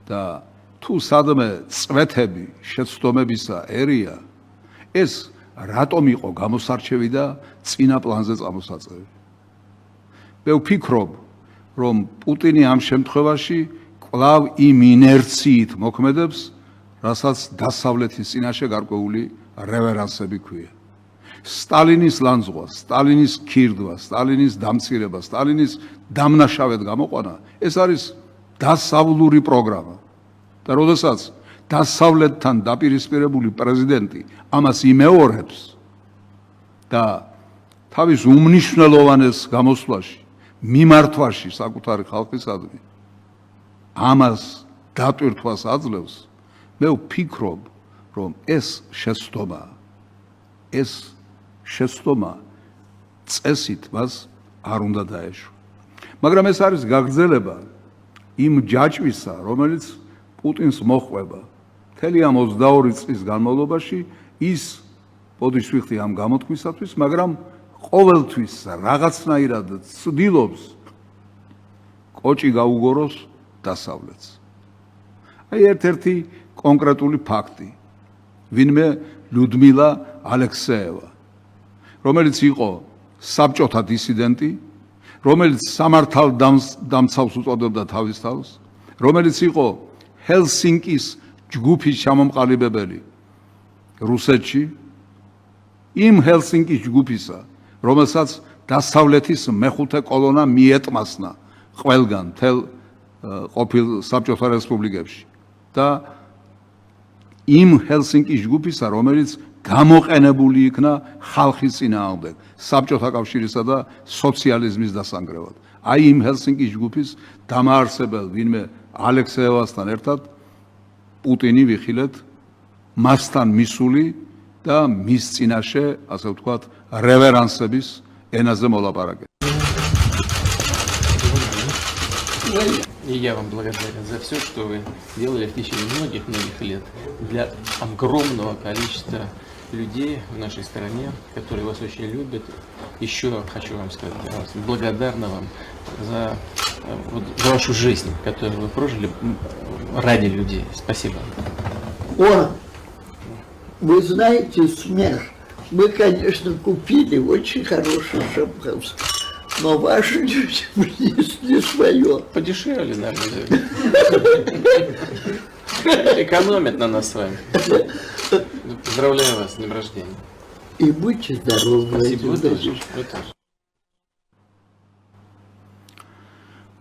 Speaker 2: და თუ სადმე წვეთები შეცდომებისა ერია, ეს რატომ იყო გამოსარჩევი და წინა პლანზე წამოსაწევი? მე ვფიქრობ, რომ პუტინი ამ შემთხვევაში კვლავ იმ ინერციით მოქმედებს, რასაც დასავლეთის წინაშე გარკვეული რევერანსები ქვია. სტალინის ლანძღვა, სტალინის ქირდვა, სტალინის დამცირება, სტალინის დამნაშავედ გამოყვანა, ეს არის დასავლური პროგრამა. და როდესაც დასავლეთთან დაპირისპირებული პრეზიდენტი ამას იმეორებს და თავის უმნიშვნელოვანეს გამოსვლაში, მიმართვაში საკუთარი ხალხისადმი ამას დატვირთვას აძლევს, მე ვფიქრობ, რომ ეს შეცდომა წესით მას არ უნდა დაეშვა. მაგრამ ეს არის გაგრძელება იმ ჯაჭვისა, რომელიც პუტინს მოჰყვება. მთელი ამ 22 წლის განმავლობაში ის ბოდიშ ვიხდი ამ გამოთქმისათვის, მაგრამ ყოველთვის რაღაცნაირად ცდილობს კოჭი გაუგოროს დასავლეთს. აი ერთ-ერთი კონკრეტული ფაქტი. ვინმე ლიუდმილა ალექსეევა, რომელიც იყო საბჭოთა დისიდენტი, რომელიც სამართალ დამცავს უწოდებდა თავის თავს, რომელიც იყო ჰელსინკის ჯგუფის ჩამომყალიბებელი რუსეთში, იმ ჰელსინკის ჯგუფისა, რომელსაც დასავლეთის მეხუთე კოლონა მიეტმასნა ყველგან თელ ყოფილ საბჭოთა რესპუბლიკებში და იმ ჰელსინკის ჯგუფისა, რომელიც გამოყენებული იქნა ხალხის წინააღმდეგ, საბჭოთა კავშირისა და სოციალიზმის დასანგრევად. აი იმ ჰელსინკის ჯგუფის დამაარსებელ ვინმე ალექსეევასთან ერთად პუტინი ვიხილეთ მასთან მისული და მის წინაშე, ასე ვთქვათ, რევერანსების ენაზე მოლაპარაკება.
Speaker 6: И я вам благодарен за все, что вы делали в течение многих лет для огромного количества людей в нашей стране, которые вас очень любят. Еще хочу вам сказать, я благодарна вам за вашу жизнь, которую вы прожили ради людей. Спасибо.
Speaker 7: О, вы знаете, смех. Мы, конечно, купили очень хороший шампанское. Но ваши люди принесли свое.
Speaker 6: Подешевле, наверное. Экономят на нас с вами. Поздравляю вас с днем рождения.
Speaker 7: И будьте здоровы.
Speaker 6: Спасибо, вы тоже. Вы тоже.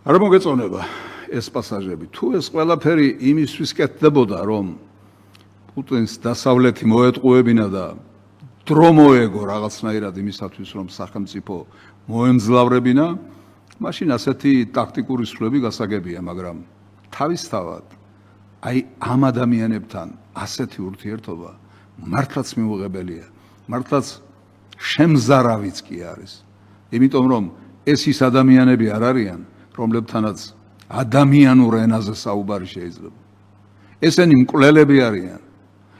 Speaker 2: არ მოგეწონება ეს პასაჟები. თუ ეს ყველაფერი იმისთვის კეთდებოდა, რომ პუტინს დასავლეთი მოეტყუებინა და დრო მოეგო რაღაცნაირად იმისათვის, რომ სახელმწიფო მოემძლავრებინა, მაშინ ასეთი ტაქტიკური სვლები გასაგებია, მაგრამ თავისთავად აი ამ ადამიანებთან ასეთი ურთიერთობა მართლაც მიუღებელია, მართლაც შემზარავიც კი არის. იმიტომ რომ ეს ის ადამიანები არ არიან, რომლებთანაც ადამიანურ ენაზე საუბარი შეიძლება. ესენი მკვლელები არიან.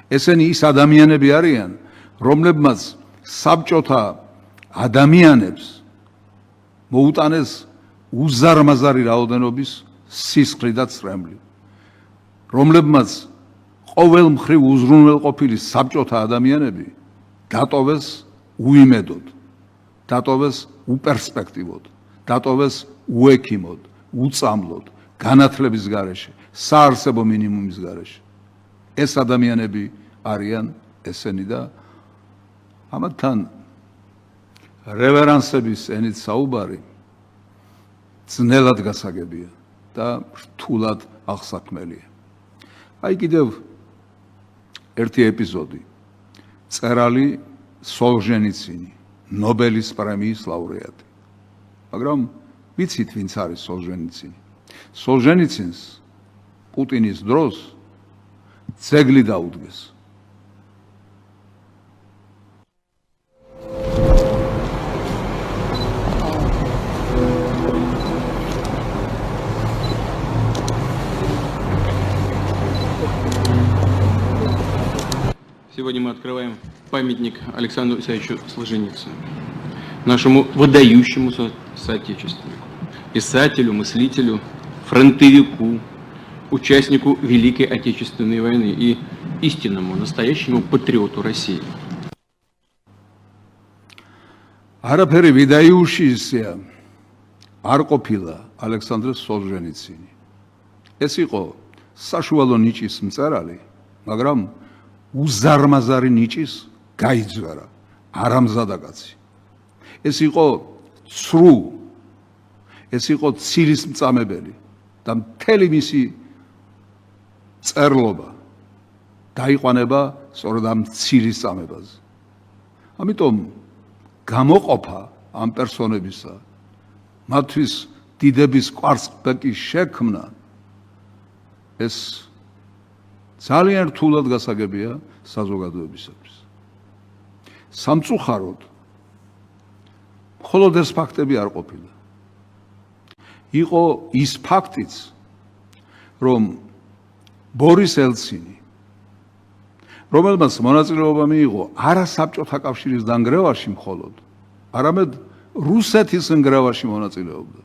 Speaker 2: ესენი ის ადამიანები არიან, რომლებმაც საბჭოთა ადამიანებს მოუტანეს უზარმაზარი რაოდენობის სისხლი და წრემლი, რომლებმაც ყოველ მხრივ უზრუნველყოფილი საბჭოთა ადამიანები დატოვეს უიმედოდ, დატოვეს უპერსპექტივოდ, დატოვეს უექიმოდ, უწამლოდ, განათლების გარეშე, საარსებო მინიმუმის გარეშე. ეს ადამიანები არიან ესენი და ამათთან რევერანსების ენით საუბარი ძნელად გასაგებია და რთულად აღსაქმელია. აი კიდევ ერთი ეპიზოდი. მწერალი სოლჟენიცინი, ნობელის პრემიის ლაურეატი. მაგრამ ვიცით ვინც არის სოლჟენიცინი? სოლჟენიცინს პუტინის დროს ძეგლი დაუდგეს.
Speaker 6: Сегодня мы открываем памятник Александру Исаевичу Солженицыну, нашему выдающему соотечественнику, писателю, мыслителю, фронтовику, участнику Великой Отечественной войны и истинному, настоящему патриоту России.
Speaker 2: არაფერი ვიდაიუშია არ ყოფილა ალექსანდრე სოლჟენიცინი. ეს იყო საშუალო ნიჭის მწერალი, მაგრამ უზარმაზარი ნიჭის გაიძვერა, არამზადაკაცი. ეს იყო ცრუ, ეს იყო ცილის მწამებელი და მთელი მისი წერლობა დაიყვანება სწორედ ამ ცილის წამებაზე. ამიტომ გამოყოფა ამ პერსონებისა, მათთვის დიდების კვარცხლბეკის შექმნა ეს ძალიან რთულად გასაგებია საზოგადოებისათვის. სამწუხაროდ მხოლოდ ეს ფაქტები არ ყოფილა. იყო ის ფაქტიც, რომ ბორის ელცინი, რომელმაც მონაწილეობა მიიღო არა საბჭოთა კავშირის დანგრევაში მხოლოდ, არამედ რუსეთის ნგრევაში მონაწილეობდა.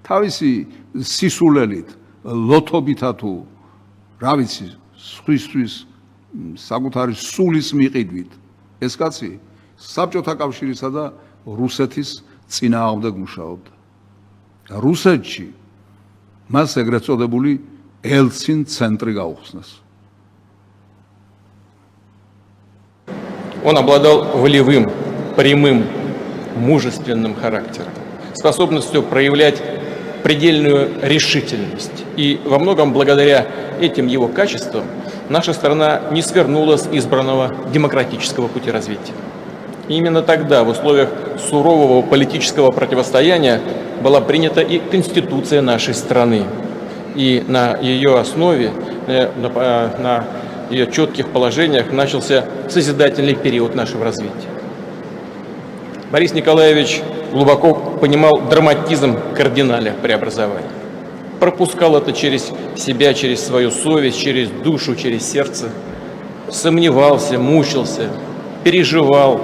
Speaker 2: თავისი სისულელით, ლოთობითა თუ რა ვიცი, სხვისთვის საკუთარი სულის მიყიდვით, ეს კაცი საბჭოთა კავშირისა და რუსეთის წინააღმდეგ მუშაობდა. რუსეთში მას ეგრეთ წოდებული ელცინ центრი გაუხსნეს.
Speaker 6: Он обладал волевым, прямым, мужественным характером, способностью проявлять предельную решительность. И во многом благодаря этим его качествам наша страна не свернула с избранного демократического пути развития. И именно тогда, в условиях сурового политического противостояния, была принята и Конституция нашей страны. И на ее основе, на ее четких положениях начался созидательный период нашего развития. Борис Николаевич глубоко понимал драматизм кардинальных преобразований. Пропускал это через себя, через свою совесть, через душу, через сердце. Сомневался, мучился, переживал,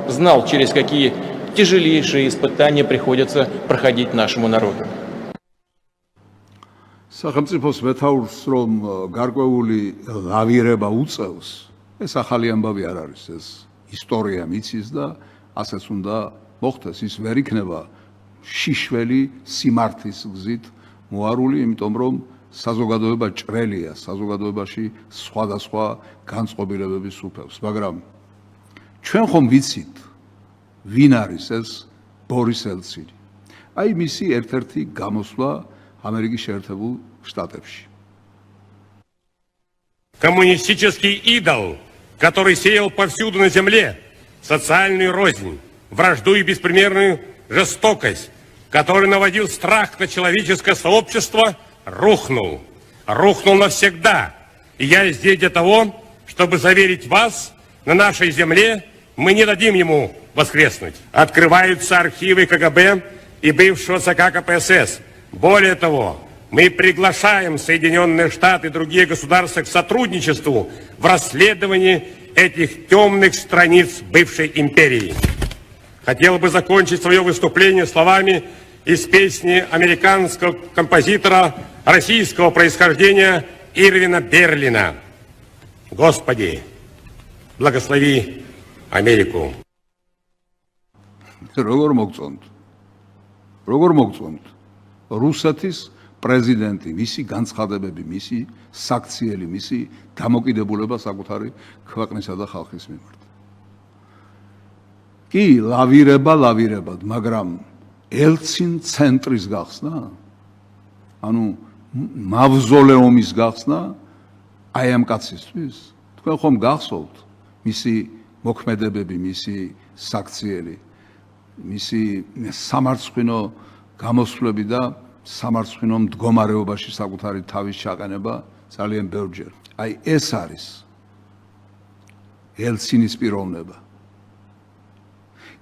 Speaker 6: знал, через какие тяжелейшие испытания приходится проходить нашему народу.
Speaker 2: სახელმწიფოს მეთაურს რომ გარკვეული ლავირება უწევს, ეს ახალი ამბავი არ არის, ეს ისტორია მიცის და ასეც უნდა მოხდეს, ის ვერ იქნება შიშველი სიმართლის გზით მოარული, იმიტომ რომ საზოგადოება ჭრელია, საზოგადოებაში სხვადასხვა განწყობილებები სუფევს, მაგრამ ჩვენ ხომ ვიცით ვინ არის ეს ბორის ელცინი. აი მისი ერთ-ერთი გამოსვლა Америки შეერთებულ штатებში.
Speaker 8: Коммунистический идол, который сеял повсюду на земле социальную рознь, вражду и беспримерную жестокость, который наводил страх на человеческое сообщество, рухнул. Рухнул навсегда. И я здесь для того, чтобы заверить вас, на нашей земле мы не дадим ему воскреснуть. Открываются архивы КГБ и бывшего ЦК КПСС. Более того, мы приглашаем Соединенные Штаты и другие государства к сотрудничеству в расследовании этих темных страниц бывшей империи. Хотел бы закончить свое выступление словами из песни американского композитора российского происхождения Ирвина Берлина. Господи, благослови Америку.
Speaker 2: როგორ მოგწონთ რუსეთის პრეზიდენტი, მისი განცხადებები, მისი საქციელი, მისი დამოკიდებულება საკუთარი ქვეყნისა და ხალხის მიმართ. კი ლავირებად, მაგრამ ელცინ ცენტრის გახსნა, ანუ მავზოლეუმის გახსნა აი ამ კაცისთვის. თქვენ ხომ გახსოვთ მისი მოქმედებები, მისი საქციელი, მისი სამარცხვინო გამოსვლები და სამარცხვინო მდგომარეობაში საკუთარი თავის ჩაყენება ძალიან ბევრჯერ. აი ეს არის ელცინის პიროვნება.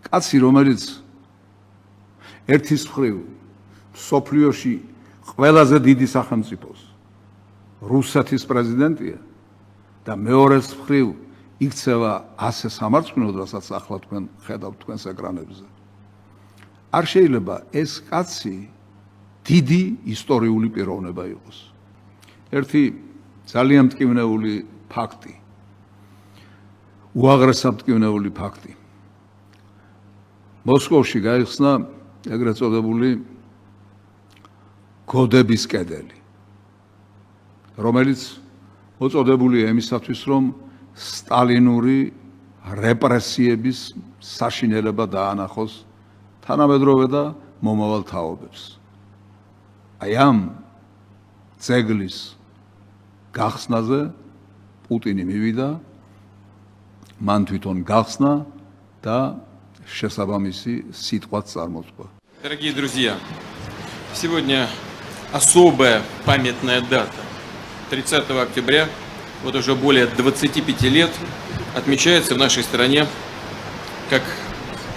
Speaker 2: კაცი, რომელიც ერთის მხრივ სოფლიოში ყველაზე დიდი სახელმწიფოს რუსეთის პრეზიდენტია და მეორეს მხრივ იქცევა ასე სამარცხვინოდ, რასაც ახლა თქვენ ხედავთ თქვენს ეკრანებზე. არ შეიძლება ეს კაცი დიდი ისტორიული პიროვნება იყოს. ერთი ძალიან მტკივნეული ფაქტი, უაღრესად მტკივნეული ფაქტი. მოსკოვში გაიხსნა ეგრეთ წოდებული გოდების კედელი, რომელიც მოწოდებულია იმისათვის, რომ სტალინური რეპრესიების საშინელება დაანახოს თანამედროვე და მომავალ თაობებს. აი ამ ძეგლის გახსნაზე პუტინი მივიდა, მან თვითონ გახსნა და შესაბამისი სიტყვაც წარმოთქვა.
Speaker 9: Дорогие друзья, сегодня особая памятная дата. 30 октября, вот уже более 25 лет, отмечается в нашей стране как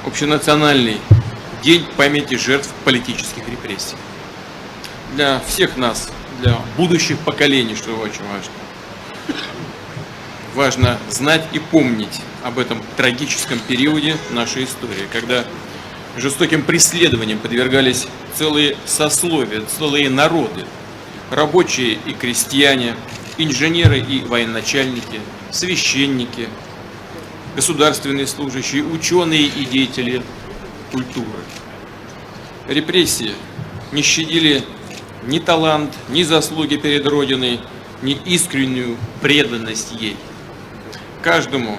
Speaker 9: общенациональный день памяти жертв политических репрессий. Для всех нас, для будущих поколений, что очень важно, важно знать и помнить об этом трагическом периоде нашей истории, когда жестоким преследованиям подвергались целые сословия, целые народы, рабочие и крестьяне, инженеры и военачальники, священники, государственные служащие, ученые и деятели культуры. Репрессии не щадили ни талант, ни заслуги перед Родиной, ни искреннюю преданность ей. Каждому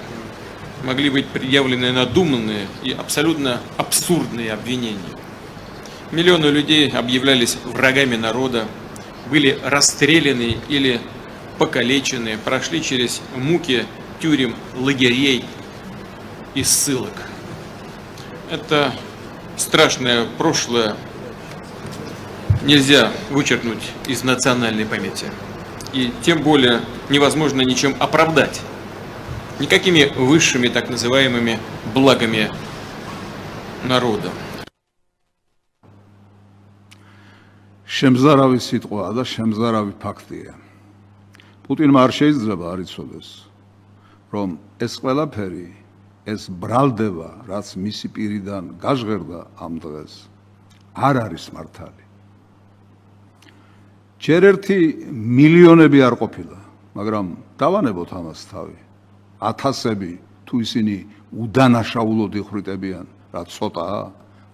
Speaker 9: могли быть предъявлены надуманные и абсолютно абсурдные обвинения. Миллионы людей объявлялись врагами народа, были расстреляны или покалечены, прошли через муки тюрем, лагерей и ссылок. Это страшное прошлое нельзя вычеркнуть из национальной памяти. И тем более невозможно ничем оправдать. Никакими высшими так называемыми благами народа.
Speaker 2: შემზარავი სიტყვაა და შემზარავი ფაქტია. პუტინმა არ შეიძლება არ იცოდეს, რომ ეს ყველაფერი, ეს ბრალდება, რაც მისი პირიდან გაჟღერდა ამ დღეს, არ არის მართალი. ჯერ ერთი მილიონები არ ყოფილა, მაგრამ დავანებოთ ამას თავი. ათასები თუ ისინი უდანაშაულოდ იხვრიტებიან, რაც ცოტაა,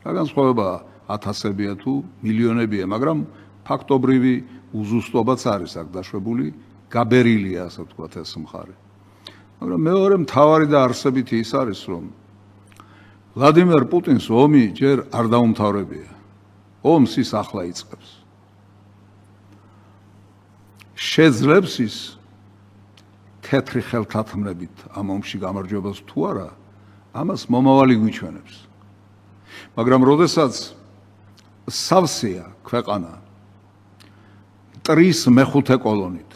Speaker 2: რა განსხვავებაა ათასებია თუ მილიონებია, მაგრამ ფაქტობრივი უზუსტობაც არის აქ დაშვებული, გაბერილია ასე ვთქვათ ეს მხარე. მაგრამ მეორე მთავარი და არსებითი ის არის, რომ ვლადიმერ პუტინს ომი ჯერ არ დაუმთავრებია. ომს ის ახლა იწყებს. შეძლებს ის თეთრი ხელთათმნებით ამ ომში გამარჯვებას თუ არა, ამას მომავალი გვიჩვენებს. მაგრამ როდესაც სავსეა ქვეყანა მტრის მეხუთე კოლონით,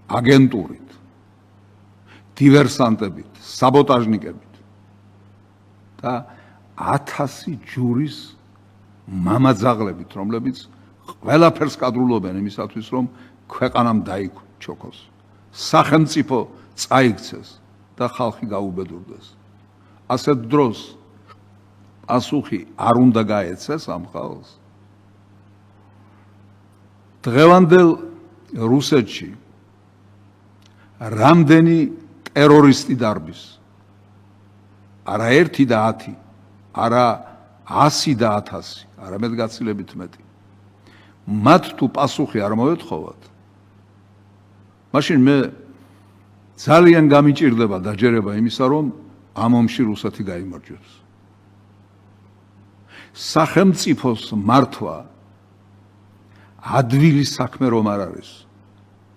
Speaker 2: აგენტურით, დივერსანტებით, საბოტაჟნიკებით და 1000 ჯურის მამაძაღლებით, რომლებიც ყველაფერს კადრულობენ იმისათვის, რომ ქვეყანამ დაიჩოქოს, სახელმწიფო წაიქცეს და ხალხი გაუბედურდეს. ასეთ დროს პასუხი არ უნდა გაეცეს ამ ხალხს. დღევანდელ რუსეთში რამდენი ტერორისტი დარბის? არა 1 და 10, არა 100 და 1000, არამედ გაცილებით მეტი. მათ თუ პასუხი არ მოეთხოვათ, მაშინ მე ძალიან გამიჭირდება დაჯერება იმისა, რომ ამ ომში რუსეთი გაიმარჯვებს. სახელმწიფოს მართვა ადვილის საქმე რომ არ არის.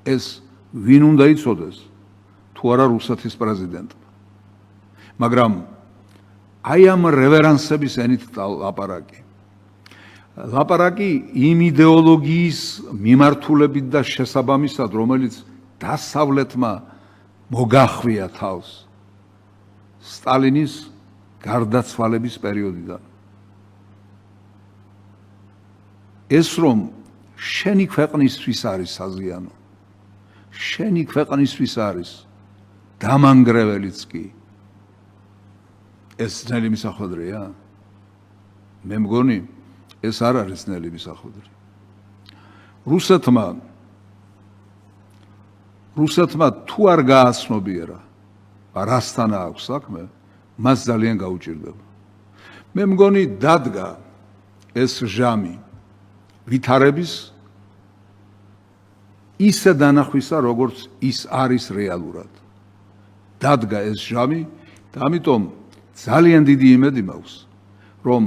Speaker 2: ეს ვინ უნდა იცოდეს თუ არა რუსეთის პრეზიდენტმა. მაგრამ აი ამ რევერანსების ენით ლაპარაკი. ლაპარაკი იმ იდეოლოგიის მიმართულებით და შესაბამისად, რომელიც დასავლეთმა მოგახვია თავს სტალინის გარდაცვალების პერიოდიდან. ეს რომ შენი ქვეყნისთვის არის საზიანო, შენი ქვეყნისთვის არის დამანგრეველიც კი, ეს ძნელი მისახვედრია? მე მგონი, ეს არ არის ძნელი მისახვედრი. რუსეთმა თუ არ გააცნობიერა, რასთან აქვს საქმე, მას ძალიან გაუჭირდება. მე მგონი დადგა ეს ჟამი ვითარების ისე დანახვისა, როგორც ის არის რეალურად. დადგა ეს ჟამი და ამიტომ ძალიან დიდი იმედი მაქვს, რომ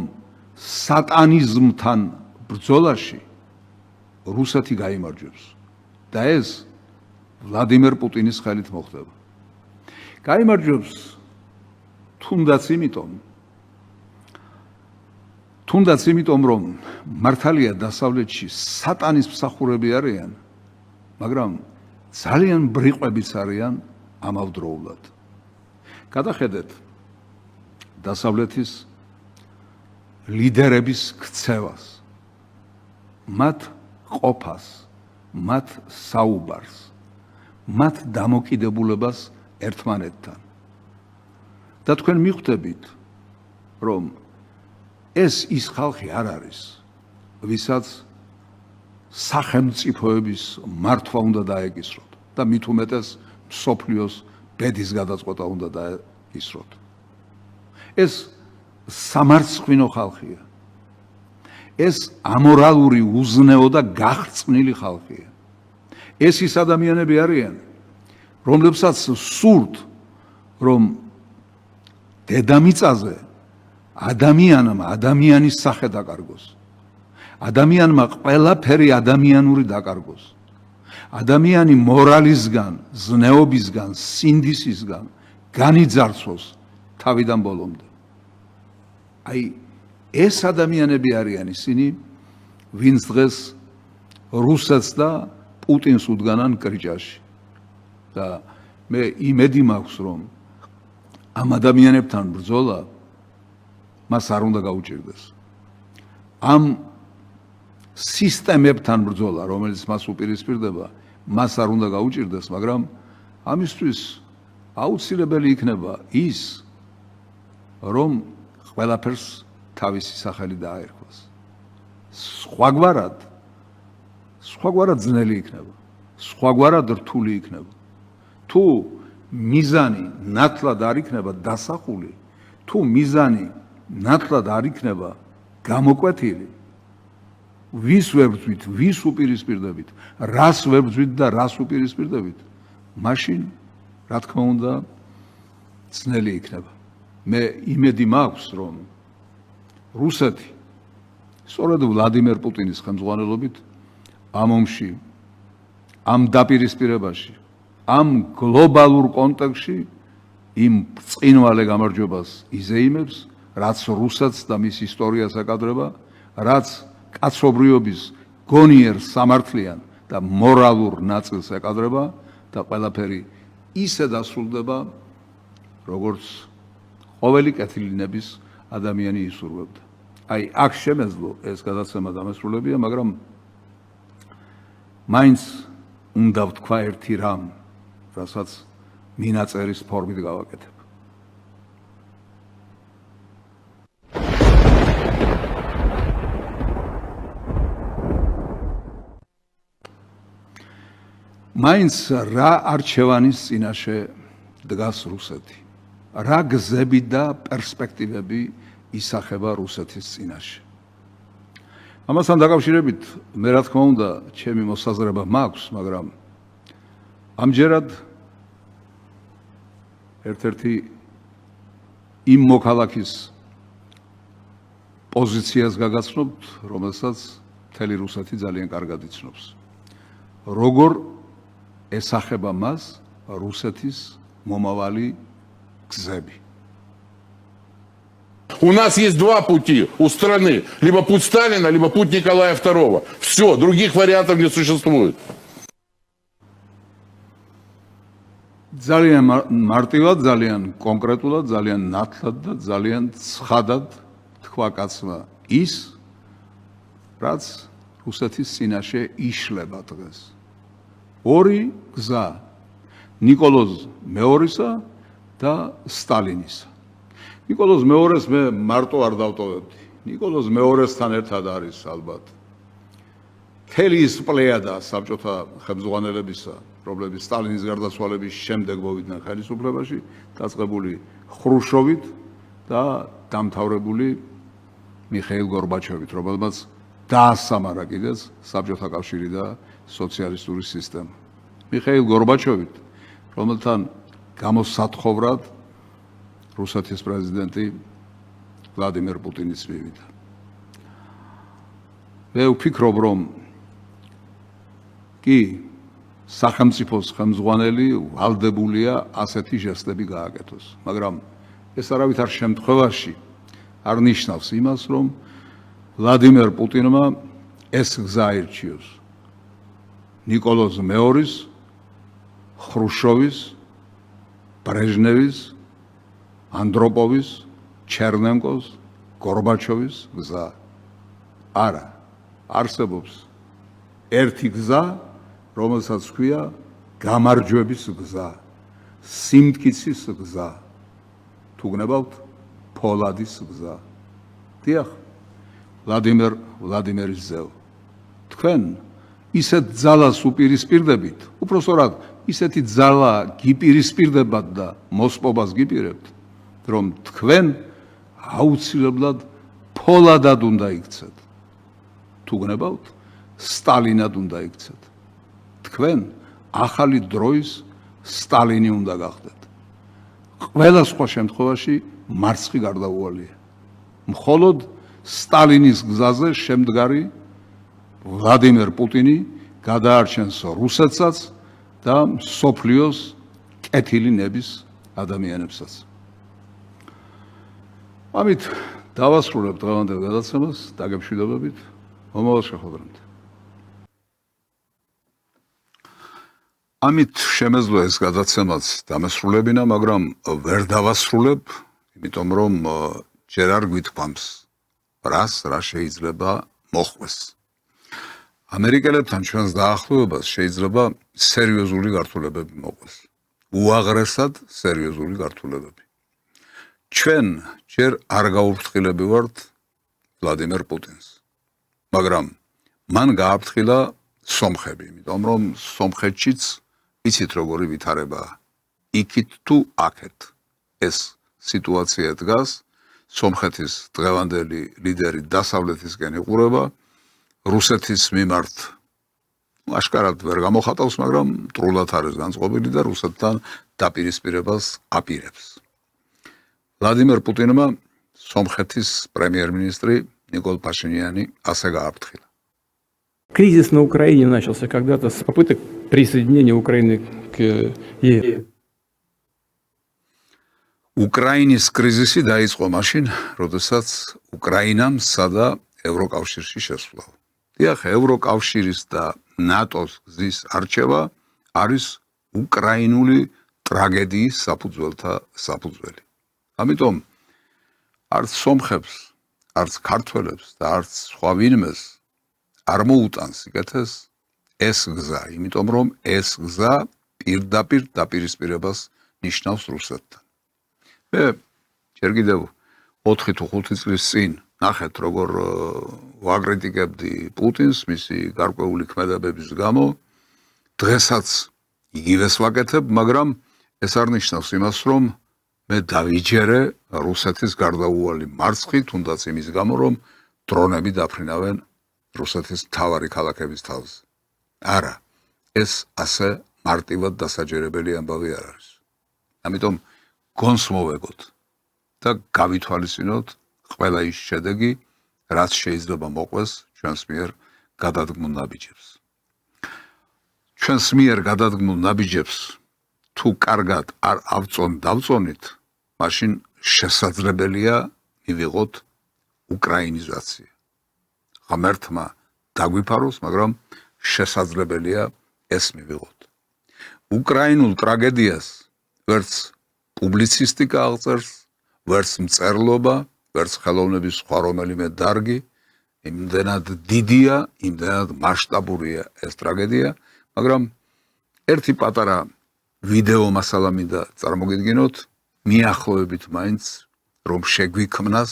Speaker 2: სატანიზმთან ბრძოლაში რუსეთი გაიმარჯვებს და ეს ვლადიმერ პუტინის ხელით მოხდება. გაიმარჯვებს თუნდაც იმიტომ, რომ მართალია დასავლეთში სატანის მსახურები არიან, მაგრამ ძალიან ბრიყვებიც არიან ამავდროულად. გადახედეთ დასავლეთის ლიდერების ქცევას, მათ ყოფას, მათ საუბარს, მათ დამოკიდებულებას ერთმანეთთან. და თქვენ მიხვდებით, რომ ეს ის ხალხი არ არის, ვისაც სახელმწიფოების მართვა უნდა დაეკისროთ და მით უმეტეს მსოფლიოს ბედის გადაწყვეტა უნდა დაეკისროთ. ეს სამარცხვინო ხალხია. ეს ამორალური, უზნეო და გახრწნილი ხალხია. ეს ის ადამიანები არიან, რომლებსაც სურთ, რომ დედამიწაზე ადამიანმა ადამიანის სახე დაკარგოს. ადამიანმა ყველაფერი ადამიანური დაკარგოს. ადამიანი მორალისგან, ზნეობისგან, სინდისისგან განიძარცვოს თავიდან ბოლომდე. აი ეს ადამიანები არიან ისინი, ვინც დღეს რუსეთს და პუტინს უდგანან კრიჭაში. და მე იმედი მაქვს, რომ ამ ადამიანებთან ბრძოლა მას არ უნდა გაუჭირდეს. ამ სისტემებთან ბრძოლა, რომელიც მას უპირისპირდება, მას არ უნდა გაუჭირდეს, მაგრამ ამისთვის აუცილებელი იქნება ის, რომ ყველაფერს თავისი სახელი დააერქვას. სხვაგვარად ძნელი იქნება, სხვაგვარად რთული იქნება. თუ მიზანი ნათლად არ იქნება დასახული, თუ მიზანი ნათლად არ იქნება გამოკვეთილი, ვის ვებრძვით, ვის უპირისპირდებით, რას ვებრძვით და რას უპირისპირდებით, მაშინ, რა თქმა უნდა, ძნელი იქნება. მე იმედი მაქვს, რომ რუსეთი, სწორედ ვლადიმერ პუტინის ხელმძღვანელობით, ამ ომში, ამ დაპირისპირებაში, ამ გლობალურ კონტექსტში იმ ბრწყინვალე გამარჯვებას იზეიმებს, რაც რუსეთს და მის ისტორიას აკადრება, რაც კაცობრიობის გონიერ სამართლიან და მორალურ ნაწილს აკადრება და ყველაფერი ისე დასრულდება, როგორც ყოველი კეთილინების ადამიანი ისურვებდა. აი, აქ შემეძლო ეს გადაცემა დამესრულებია, მაგრამ მაინც უნდა ვთქვა ერთი რამ, რასაც მინაწერის ფორმით გავაკეთებ. მაინც რა არჩევანის წინაშე დგას რუსეთი, რა გზები და პერსპექტივები ისახება რუსეთის წინაშე. ამასთან დაკავშირებით მე რა თქმა უნდა ჩემი მოსაზრება მაქვს, მაგრამ ამჯერად ერთ-ერთი იმ მოქალაქის პოზიციას გაგაცნობთ, რომელსაც მთელი რუსეთი ძალიან კარგად იცნობს. როგორ ესახება მას რუსეთის მომავალი გზები.
Speaker 20: У нас есть два пути у страны. Либо путь Сталина, либо путь Николая II. Все, других вариантов не существует.
Speaker 2: ძალიან მარტივად, ძალიან კონკრეტულად, ძალიან ნათლად და ძალიან ცხადად თქვა კაცმა ის, რაც რუსეთის წინაშე იშლება დღეს. ორი გზა, ნიკოლოზ მეორისა და სტალინისა. ნიკოლოზ მეორეს მე მარტო არ დავტოვებდი. ნიკოლოზ მეორესთან ერთად არის ალბათ მთელი ის პლეიადა საბჭოთა ხელმძღვანელებისა, რომლებიც სტალინის გარდაცვალების შემდეგ მოვიდნენ ხელისუფლებაში, დაწყებული ხრუშოვით და დამთავრებული მიხეილ გორბაჩოვით, რომელმაც დაასამარა კიდეც საბჭოთა კავშირი და სოციალისტური სისტემა. მიხეილ გორბაჩოვით, რომელთან გამოსათხოვრად რუსეთის პრეზიდენტი ვლადიმერ პუტინიც მივიდა. მე ვფიქრობ, რომ კი სახელმწიფოს ხელმძღვანელი ვალდებულია ასეთი ჟესტები გააკეთოს, მაგრამ ეს არავითარ შემთხვევაში არ ნიშნავს იმას, რომ ვლადიმერ პუტინმა ეს გზა აირჩიოს. ნიკოლოზ მეორის, ხრუშოვის, ბრეჟნევის, ანდროპოვის, ჩერნენკოს, გორბაჩოვის გზა. არა, არსებობს ერთი გზა, რომელსაც ქვია გამარჯვების გზა, სიმტკიცის გზა, თუ გნებავთ ფოლადის გზა. დიახ, ვლადიმერის ძევ. თქვენ ისეთ ძალას უპირისპირდებით, უпростоრად ისეთი ძალა გიპირისპირდებათ და მოსპობას გიპირებთ, რომ თქვენ აუცილებლად ფოლადად უნდა იქცეთ. თუ გნებავთ სტალინად უნდა იქცეთ. თქვენ ახალი დროის სტალინი უნდა გახდეთ. ყველა სხვა შემთხვევაში მარცხი გარდაუვალია. მხოლოდ სტალინის გზაზე შემდგარი ვლადიმერ პუტინი გადაარჩენს რუსეთსაც და მსოფლიოს კეთილი ნების ადამიანებსაც. ამით დავასრულებ დღევანდელ გადაცემას დაგემშვიდობებით. მომავალ შეხვედრამდე. ამით შემეძლო ეს გადაცემაც დამესრულებინა, მაგრამ ვერ დავასრულებ, იმიტომ რომ ჯერ არ გვითქვამს რა შეიძლება მოხდეს. ამერიკელებთან ჩვენს დაახლოებას შეიძლება სერიოზული გართულებები მოხდეს. უაღრესად სერიოზული გართულებები. ჩვენ ჯერ არ გაუფრთხილები ვართ ვლადიმერ პუტინს. მაგრამ მან გააფრთხილა სომხები, იმიტომ რომ სომხეთშიც იცით როგორი ვითარებაა. იქით თუ აქეთ ეს სიტუაცია დგას, სომხეთის დღევანდელი ლიდერი დასავლეთისკენ იყურება, რუსეთის მიმართ აშკარად ვერ გამოხატავს, მაგრამ მტრულად არის განწყობილი და რუსეთთან დაპირისპირებას აპირებს. ვლადიმერ პუტინმა სომხეთის პრემიერ-მინისტრი Никол Пашинян ასე გააფრთხილა.
Speaker 5: Кризис на Украине начался когда-то с попыток присоединения Украины к ЕС.
Speaker 2: უკრაინის კრიზისი დაიწყო მაშინ, როდესაც უკრაინამ სცადა ევროკავშირში შესვლა. დიახ, ევროკავშირის და ნატოს გზის არჩევა არის უკრაინული ტრაგედიის საფუძველი. ამიტომ არც სომხებს, არც ქართველებს და არც სხვა ვინმეს არ მოუტანს იკეთეს ეს გზა, იმიტომ რომ ეს გზა პირდაპირ დაპირისპირებას ნიშნავს რუსეთთან. მე ჯერ კიდევ 4 თუ 5 წლის წინ ნახეთ როგორ ვაკრიტიკებდი პუტინს მისი გარკვეული ქმედებების გამო. დღესაც იგივეს ვაკეთებ, მაგრამ ეს არ ნიშნავს იმას, რომ მე დავიჯერე რუსეთის გარდაუვალი მარცხი, თუნდაც იმის გამო, რომ დრონები დაფრინავენ რუსეთის მთავარი ქალაქების თავზე. არა, ეს ასე მარტივად დასაჯერებელი ამბავი არ არის. ამიტომ გონს მოვეგოთ და გავითვალისწინოთ ყველა ის შედეგი, რაც შეიძლება მოყვეს ჩვენს მიერ გადადგმულ ნაბიჯებს. ჩვენს მიერ გადადგმულ ნაბიჯებს თუ კარგად არ დავწონით, მაშინ შესაძლებელია მივიღოთ უკრაინიზაცია. ღმერთმა დაგვიფაროს, მაგრამ შესაძლებელია ეს მივიღოთ. უკრაინულ ტრაგედიას ვერც პუბლიცისტიკა აღწერს, ვერც მწერლობა, ვერც ხელოვნების სხვა რომელიმე დარგი, იმდენად დიდია, იმდენად მასშტაბურია ეს ტრაგედია, მაგრამ ერთი პატარა ვიდეო მასალა მინდა წარმოგიდგინოთ, მიახლოებით მაინც, რომ შეგვიქმნას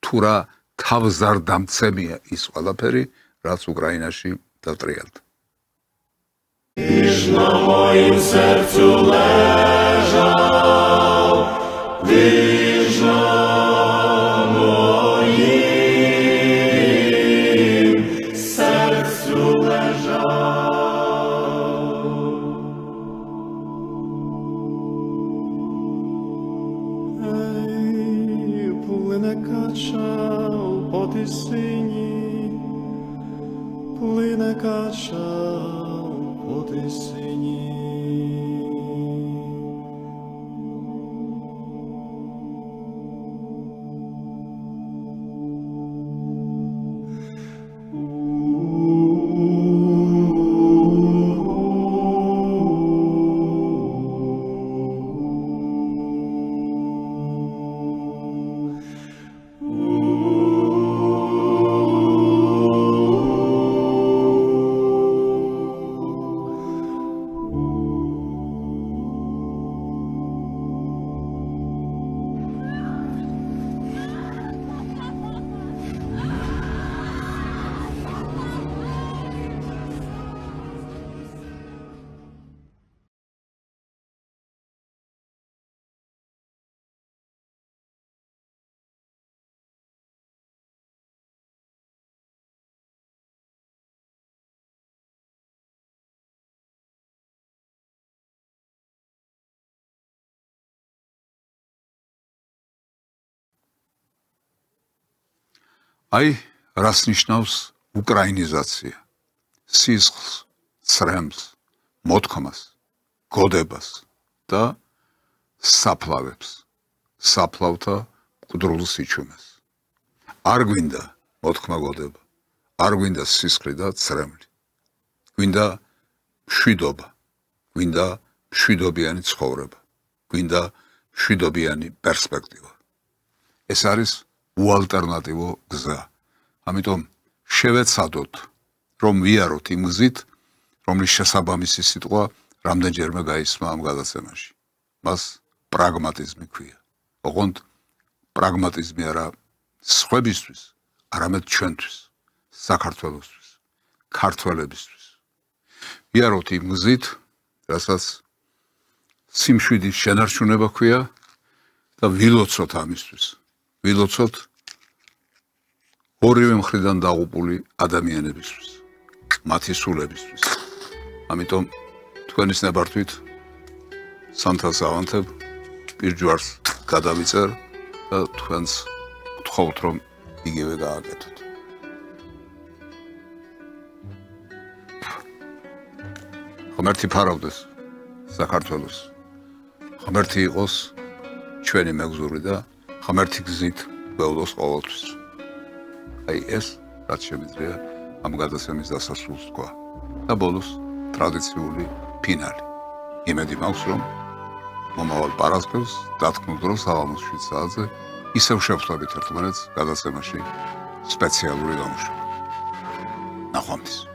Speaker 2: თუ რა თავზარდამცემია ის ყველაფერი, რაც უკრაინაში დატრიალდა.
Speaker 10: Лишь на моем сердцу лежал, лишь на моем сердцу лежал. Ей, плине качал по тисині, плине качал по тисині.
Speaker 2: აი, რას ნიშნავს უკრაინიზაცია? სისხლს, ცრემლს, მოთქმას, გოდებას და საფლავებს, საფლავთა მკვდრულ სიჩუმეს. არ გვინდა მოთქმა გოდება, არ გვინდა სისხლი და ცრემლი. გვინდა მშვიდობა, გვინდა მშვიდობიანი ცხოვრება, გვინდა მშვიდობიანი პერსპექტივა. ეს არის უალტერნატივო გზა. ამიტომ შევეცადოთ, რომ ვიაროთ იმ გზით, რომლის შესაბამისი სიტყვა რამდენჯერმე გაისმა ამ გადაცემაში. მას პრაგმატიზმი ქვია. ოღონდ პრაგმატიზმი არა სხვებისთვის, არამედ ჩვენთვის, საქართველოსთვის, ქართველებისთვის. ვიაროთ იმ გზით, რასაც სიმშვიდის შენარჩუნება ქვია და ვილოცოთ ამისთვის. ვილოცოთ ორივე მხრიდან დაღუპული ადამიანებისთვის, მათი სულებისთვის. ამიტომ თქვენის ნებართვით სანთელს ავანთებ, პირჯვარს გადავიწერ და თქვენს გთხოვთ, რომ იგივე გააკეთოთ. ღმერთი ფარავდეს საქართველოს. ღმერთი იყოს ჩვენი მეგზური და ღმერთი გზით ველოს ყოველთვის. აი ეს, რაც შემიძლია ამ გადაცემის დასასრულს თქვა. და ბოლოს ტრადიციული ფინალი. იმედი მაქვს, რომ მომავალ პარასკევს დათქმულ დროს საღამოს 7 საათზე ისევ შევხვდებით ერთმანეთს გადაცემაში სპეციალური გამოშვებით. ნახვამდის.